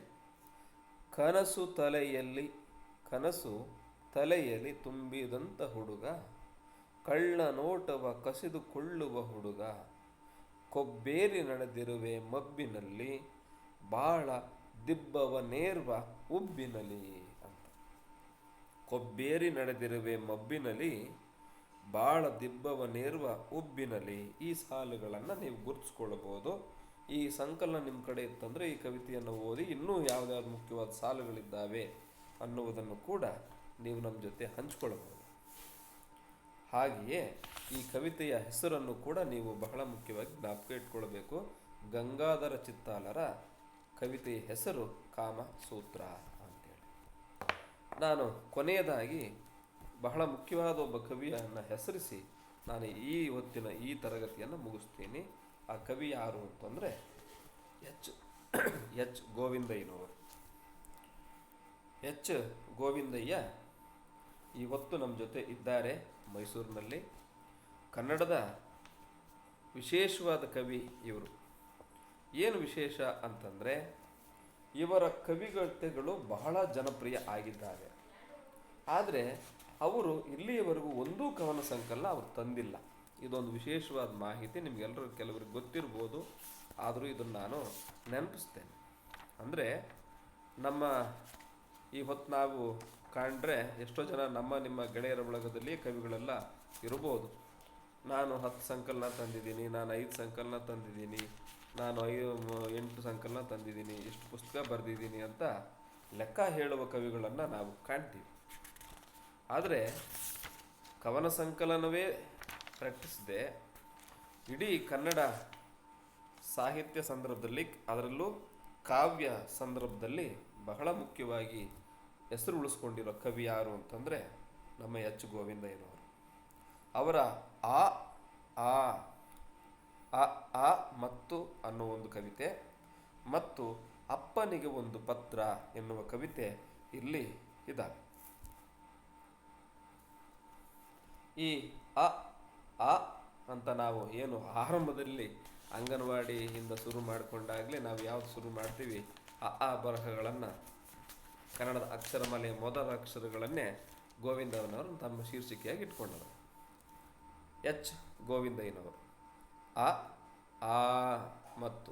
ಕನಸು ತಲೆಯಲ್ಲಿ ತುಂಬಿದಂಥ ಹುಡುಗ, ಕಳ್ಳ ನೋಟವ ಕಸಿದುಕೊಳ್ಳುವ ಹುಡುಗ, ಕೊಬ್ಬೇರಿ ನಡೆದಿರುವೆ ಮಬ್ಬಿನಲ್ಲಿ, ಬಾಳ ದಿಬ್ಬವ ನೇರ್ವ ಉಬ್ಬಿನಲಿ ಅಂತ. ಕೊಬ್ಬೇರಿ ನಡೆದಿರುವೆ ಮಬ್ಬಿನಲಿ, ಬಾಳ ದಿಬ್ಬವ ನೇರ್ವ ಉಬ್ಬಿನಲಿ. ಈ ಸಾಲುಗಳನ್ನು ನೀವು ಗುರುತಿಸ್ಕೊಳ್ಬೋದು. ಈ ಸಂಕಲನ ನಿಮ್ಮ ಕಡೆ ಇತ್ತಂದರೆ ಈ ಕವಿತೆಯನ್ನು ಓದಿ ಇನ್ನೂ ಯಾವುದಾದ್ರು ಮುಖ್ಯವಾದ ಸಾಲುಗಳಿದ್ದಾವೆ ಅನ್ನುವುದನ್ನು ಕೂಡ ನೀವು ನಮ್ಮ ಜೊತೆ ಹಂಚಿಕೊಳ್ಳಬಹುದು. ಹಾಗೆಯೇ ಈ ಕವಿತೆಯ ಹೆಸರನ್ನು ಕೂಡ ನೀವು ಬಹಳ ಮುಖ್ಯವಾಗಿ ಜ್ಞಾಪಕ ಇಟ್ಕೊಳ್ಬೇಕು. ಗಂಗಾಧರ ಚಿತ್ತಾಲರ ಕವಿತೆಯ ಹೆಸರು ಕಾಮಸೂತ್ರ ಅಂತೇಳಿ. ನಾನು ಕೊನೆಯದಾಗಿ ಬಹಳ ಮುಖ್ಯವಾದ ಒಬ್ಬ ಕವಿಯನ್ನು ಹೆಸರಿಸಿ ನಾನು ಈ ಹೊತ್ತಿನ ಈ ತರಗತಿಯನ್ನು ಮುಗಿಸ್ತೀನಿ. ಆ ಕವಿ ಯಾರು ಅಂತಂದರೆ ಎಚ್ ಗೋವಿಂದಯ್ಯನವರು. ಎಚ್ ಗೋವಿಂದಯ್ಯ ಇವತ್ತು ನಮ್ಮ ಜೊತೆ ಇದ್ದಾರೆ ಮೈಸೂರಿನಲ್ಲಿ. ಕನ್ನಡದ ವಿಶೇಷವಾದ ಕವಿ ಇವರು. ಏನು ವಿಶೇಷ ಅಂತಂದರೆ, ಇವರ ಕವಿಗತೆಗಳು ಬಹಳ ಜನಪ್ರಿಯ ಆಗಿದ್ದಾವೆ. ಆದರೆ ಅವರು ಇಲ್ಲಿಯವರೆಗೂ ಒಂದೂ ಕವನ ಸಂಕಲನ ಅವರು ತಂದಿಲ್ಲ. ಇದೊಂದು ವಿಶೇಷವಾದ ಮಾಹಿತಿ, ನಿಮಗೆಲ್ಲರೂ ಕೆಲವರಿಗೆ ಗೊತ್ತಿರ್ಬೋದು, ಆದರೂ ಇದನ್ನು ನಾನು ನೆನಪಿಸ್ತೇನೆ. ಅಂದರೆ ನಮ್ಮ ಈ ಹೊತ್ತು ನಾವು ಕಂಡ್ರೆ ಎಷ್ಟೋ ಜನ ನಿಮ್ಮ ಗೆಳೆಯರ ಬಳಗದಲ್ಲಿ ಕವಿಗಳೆಲ್ಲ ಇರ್ಬೋದು. ನಾನು 10 ಸಂಕಲನ ತಂದಿದ್ದೀನಿ, ನಾನು 5 ಸಂಕಲನ ತಂದಿದ್ದೀನಿ, ನಾನು 8 ಸಂಕಲನ ತಂದಿದ್ದೀನಿ, ಇಷ್ಟು ಪುಸ್ತಕ ಬರೆದಿದ್ದೀನಿ ಅಂತ ಲೆಕ್ಕ ಹೇಳುವ ಕವಿಗಳನ್ನು ನಾವು ಕಾಣ್ತೀವಿ. ಆದರೆ ಕವನ ಸಂಕಲನವೇ ಪ್ರಕಟಿಸದೆ ಇಡೀ ಕನ್ನಡ ಸಾಹಿತ್ಯ ಸಂದರ್ಭದಲ್ಲಿ, ಅದರಲ್ಲೂ ಕಾವ್ಯ ಸಂದರ್ಭದಲ್ಲಿ ಬಹಳ ಮುಖ್ಯವಾಗಿ ಹೆಸರು ಉಳಿಸ್ಕೊಂಡಿರೋ ಕವಿ ಯಾರು ಅಂತಂದರೆ ನಮ್ಮ ಎಚ್ ಗೋವಿಂದಯ್ಯನವರು. ಅವರ ಆ ಆ ಆ ಆ ಮತ್ತು ಅನ್ನೋ ಒಂದು ಕವಿತೆ ಮತ್ತು ಅಪ್ಪನಿಗೆ ಒಂದು ಪತ್ರ ಎನ್ನುವ ಕವಿತೆ ಇಲ್ಲಿ ಇದ್ದಾವೆ. ಈ ಅ ಆ ಅಂತ ನಾವು ಏನು ಆರಂಭದಲ್ಲಿ ಅಂಗನವಾಡಿಯಿಂದ ಶುರು ಮಾಡಿಕೊಂಡಾಗಲೇ ನಾವು ಯಾವ್ದು ಶುರು ಮಾಡ್ತೀವಿ, ಆ ಬರಹಗಳನ್ನು, ಕನ್ನಡದ ಅಕ್ಷರಮಾಲೆಯ ಮೊದಲ ಅಕ್ಷರಗಳನ್ನೇ ಗೋವಿಂದಯ್ಯನವರು ತಮ್ಮ ಶೀರ್ಷಿಕೆಯಾಗಿ ಇಟ್ಕೊಂಡರು. ಎಚ್ ಗೋವಿಂದಯ್ಯನವರು ಆ ಆ ಮತ್ತು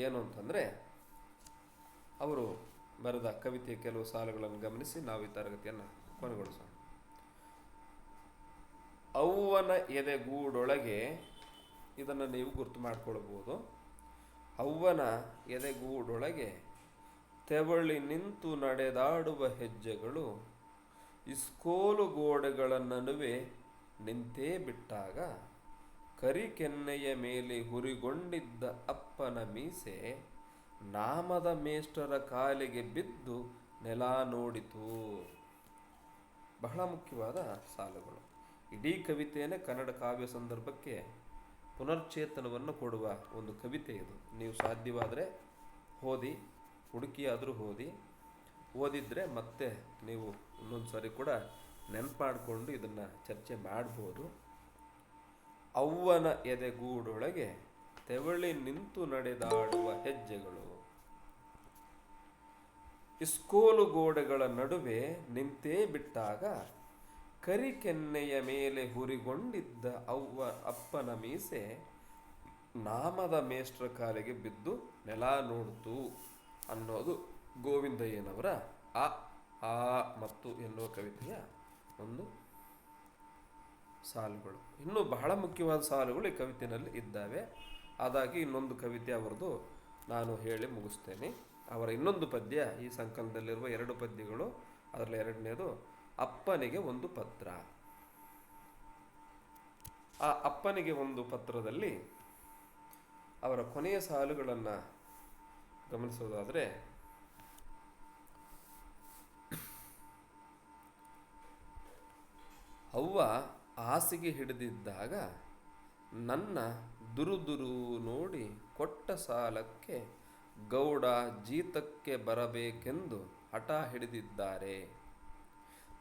ಏನು ಅಂತಂದರೆ, ಅವರು ಬರೆದ ಕವಿತೆಯ ಕೆಲವು ಸಾಲುಗಳನ್ನು ಗಮನಿಸಿ ನಾವು ಈ ತರಗತಿಯನ್ನು ಕೊನೆಗೊಳಿಸೋಣ. ಅವ್ವನ ಎದೆಗೂಡೊಳಗೆ, ಇದನ್ನು ನೀವು ಗುರ್ತು ಮಾಡಿಕೊಳ್ಬೋದು. ಅವ್ವನ ಎದೆಗೂಡೊಳಗೆ ತೆವಳಿ ನಿಂತು ನಡೆದಾಡುವ ಹೆಜ್ಜೆಗಳು ಇಸ್ಕೋಲು ಗೋಡೆಗಳ ನಡುವೆ ನಿಂತೇ ಬಿಟ್ಟಾಗ ಕರಿಕೆನ್ನೆಯ ಮೇಲೆ ಹುರಿಗೊಂಡಿದ್ದ ಅಪ್ಪನ ಮೀಸೆ ನಾಮದ ಮೇಷ್ಟರ ಕಾಲಿಗೆ ಬಿದ್ದು ನೆಲ ನೋಡಿತು. ಬಹಳ ಮುಖ್ಯವಾದ ಸಾಲುಗಳು. ಇಡೀ ಕವಿತೆಯೇ ಕನ್ನಡ ಕಾವ್ಯ ಸಂದರ್ಭಕ್ಕೆ ಪುನರ್ಚೇತನವನ್ನು ಕೊಡುವ ಒಂದು ಕವಿತೆ ಇದು. ನೀವು ಸಾಧ್ಯವಾದರೆ ಓದಿ, ಹುಡುಕಿಯಾದರೂ ಓದಿದ್ರೆ ಮತ್ತೆ ನೀವು ಇನ್ನೊಂದು ಸಾರಿ ಕೂಡ ನೆನಪು ಮಾಡಿಕೊಂಡು ಇದನ್ನು ಚರ್ಚೆ ಮಾಡ್ಬೋದು. ಅವ್ವನ ಎದೆಗೂಡೊಳಗೆ ತೆವಳಿ ನಿಂತು ನಡೆದಾಡುವ ಹೆಜ್ಜೆಗಳು, ಇಸ್ಕೋಲು ಗೋಡೆಗಳ ನಡುವೆ ನಿಂತೇ ಬಿಟ್ಟಾಗ ಕರಿಕೆನ್ನೆಯ ಮೇಲೆ ಹುರಿಗೊಂಡಿದ್ದ ಅಪ್ಪನ ಮೀಸೆ ನಾಮದ ಮೇಷ್ಟ್ರ ಕಾಲಿಗೆ ಬಿದ್ದು ನೆಲ ನೋಡ್ತು ಅನ್ನೋದು ಗೋವಿಂದಯ್ಯನವರ ಆ ಆ ಮತ್ತು ಎನ್ನುವ ಕವಿತೆಯ ಒಂದು ಸಾಲುಗಳು. ಇನ್ನೂ ಬಹಳ ಮುಖ್ಯವಾದ ಸಾಲುಗಳು ಈ ಕವಿತೆಯಲ್ಲಿ ಇದ್ದಾವೆ. ಆದಾಗಿ ಇನ್ನೊಂದು ಕವಿತೆ ಅವರದು ನಾನು ಹೇಳಿ ಮುಗಿಸ್ತೇನೆ. ಅವರ ಇನ್ನೊಂದು ಪದ್ಯ, ಈ ಸಂಕಲನದಲ್ಲಿರುವ 2 ಪದ್ಯಗಳು. ಅದರಲ್ಲಿ ಎರಡನೇದು ಅಪ್ಪನಿಗೆ ಒಂದು ಪತ್ರ. ಆ ಅಪ್ಪನಿಗೆ ಒಂದು ಪತ್ರದಲ್ಲಿ ಅವರ ಕೊನೆಯ ಸಾಲುಗಳನ್ನು ಗಮನಿಸೋದಾದರೆ, ಅವ್ವ ಹಾಸಿಗೆ ಹಿಡಿದಿದ್ದಾಗ ನನ್ನ ದುರುದುರು ನೋಡಿ ಕೊಟ್ಟ ಸಾಲಕ್ಕೆ ಗೌಡ ಜೀತಕ್ಕೆ ಬರಬೇಕೆಂದು ಹಠ ಹಿಡಿದಿದ್ದಾರೆ.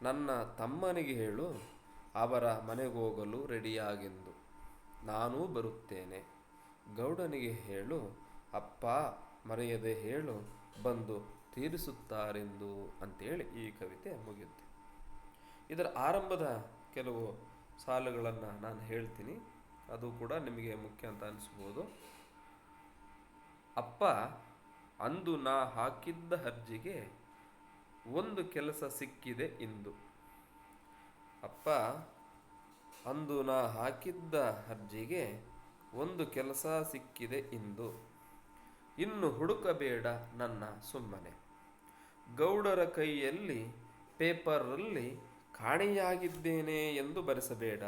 ನನ್ನ ತಮ್ಮನಿಗೆ ಹೇಳು ಅವರ ಮನೆಗೋಗಲು ರೆಡಿಯಾಗೆಂದು. ನಾನೂ ಬರುತ್ತೇನೆ. ಗೌಡನಿಗೆ ಹೇಳು ಅಪ್ಪ ಮರೆಯದೆ ಹೇಳು ಬಂದು ತೀರಿಸುತ್ತಾರೆಂದು ಅಂತೇಳಿ ಈ ಕವಿತೆ ಮುಗಿಯುತ್ತೆ. ಇದರ ಆರಂಭದ ಕೆಲವು ಸಾಲುಗಳನ್ನು ನಾನು ಹೇಳ್ತೀನಿ, ಅದು ಕೂಡ ನಿಮಗೆ ಮುಖ್ಯ ಅಂತ ಅನಿಸ್ಬೋದು. ಅಪ್ಪ ಅಂದು ನಾ ಹಾಕಿದ್ದ ಅರ್ಜಿಗೆ ಒಂದು ಕೆಲಸ ಸಿಕ್ಕಿದೆ ಇಂದು. ಅಪ್ಪ ಅಂದು ನಾ ಹಾಕಿದ್ದ ಅರ್ಜಿಗೆ ಒಂದು ಕೆಲಸ ಸಿಕ್ಕಿದೆ ಇಂದು. ಇನ್ನು ಹುಡುಕಬೇಡ ನನ್ನ ಸುಮ್ಮನೆ. ಗೌಡರ ಕೈಯಲ್ಲಿ ಪೇಪರಲ್ಲಿ ಕಾಣೆಯಾಗಿದ್ದೇನೆ ಎಂದು ಬರೆಸಬೇಡ.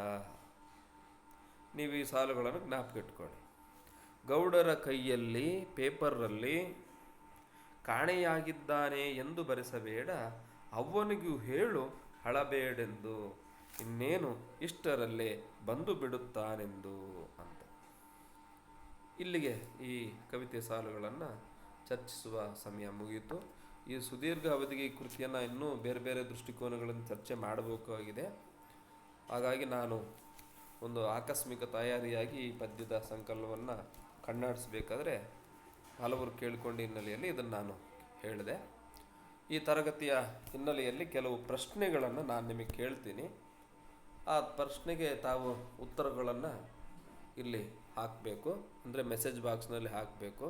ನೀವು ಈ ಸಾಲುಗಳನ್ನು ಜ್ಞಾಪಕಿಟ್ಕೊಳ್ಳಿ. ಗೌಡರ ಕೈಯಲ್ಲಿ ಪೇಪರಲ್ಲಿ ಕಾಣೆಯಾಗಿದ್ದಾನೆ ಎಂದು ಬರೆಸಬೇಡ. ಅವ್ವನಿಗೂ ಹೇಳು ಅಳಬೇಡೆಂದು. ಇನ್ನೇನು ಇಷ್ಟರಲ್ಲೇ ಬಂದು ಬಿಡುತ್ತಾನೆಂದು ಅಂತ. ಇಲ್ಲಿಗೆ ಈ ಕವಿತೆ ಸಾಲುಗಳನ್ನು ಚರ್ಚಿಸುವ ಸಮಯ ಮುಗಿಯಿತು. ಈ ಸುದೀರ್ಘ ಅವಧಿಗೆ ಈ ಕೃತಿಯನ್ನು ಇನ್ನೂ ಬೇರೆ ಬೇರೆ ದೃಷ್ಟಿಕೋನಗಳನ್ನು ಚರ್ಚೆ ಮಾಡಬೇಕಾಗಿದೆ. ಹಾಗಾಗಿ ನಾನು ಒಂದು ಆಕಸ್ಮಿಕ ತಯಾರಿಯಾಗಿ ಈ ಪದ್ಯದ ಸಂಕಲನವನ್ನು ಕಣ್ಣಾಡಿಸಬೇಕಾದ್ರೆ ಹಲವರು ಕೇಳಿಕೊಂಡ ಹಿನ್ನೆಲೆಯಲ್ಲಿ ಇದನ್ನು ನಾನು ಹೇಳಿದೆ. ಈ ತರಗತಿಯ ಹಿನ್ನೆಲೆಯಲ್ಲಿ ಕೆಲವು ಪ್ರಶ್ನೆಗಳನ್ನು ನಾನು ನಿಮಗೆ ಕೇಳ್ತೀನಿ. ಆ ಪ್ರಶ್ನೆಗೆ ತಾವು ಉತ್ತರಗಳನ್ನು ಇಲ್ಲಿ ಹಾಕಬೇಕು, ಅಂದರೆ ಮೆಸೇಜ್ ಬಾಕ್ಸ್ನಲ್ಲಿ ಹಾಕಬೇಕು.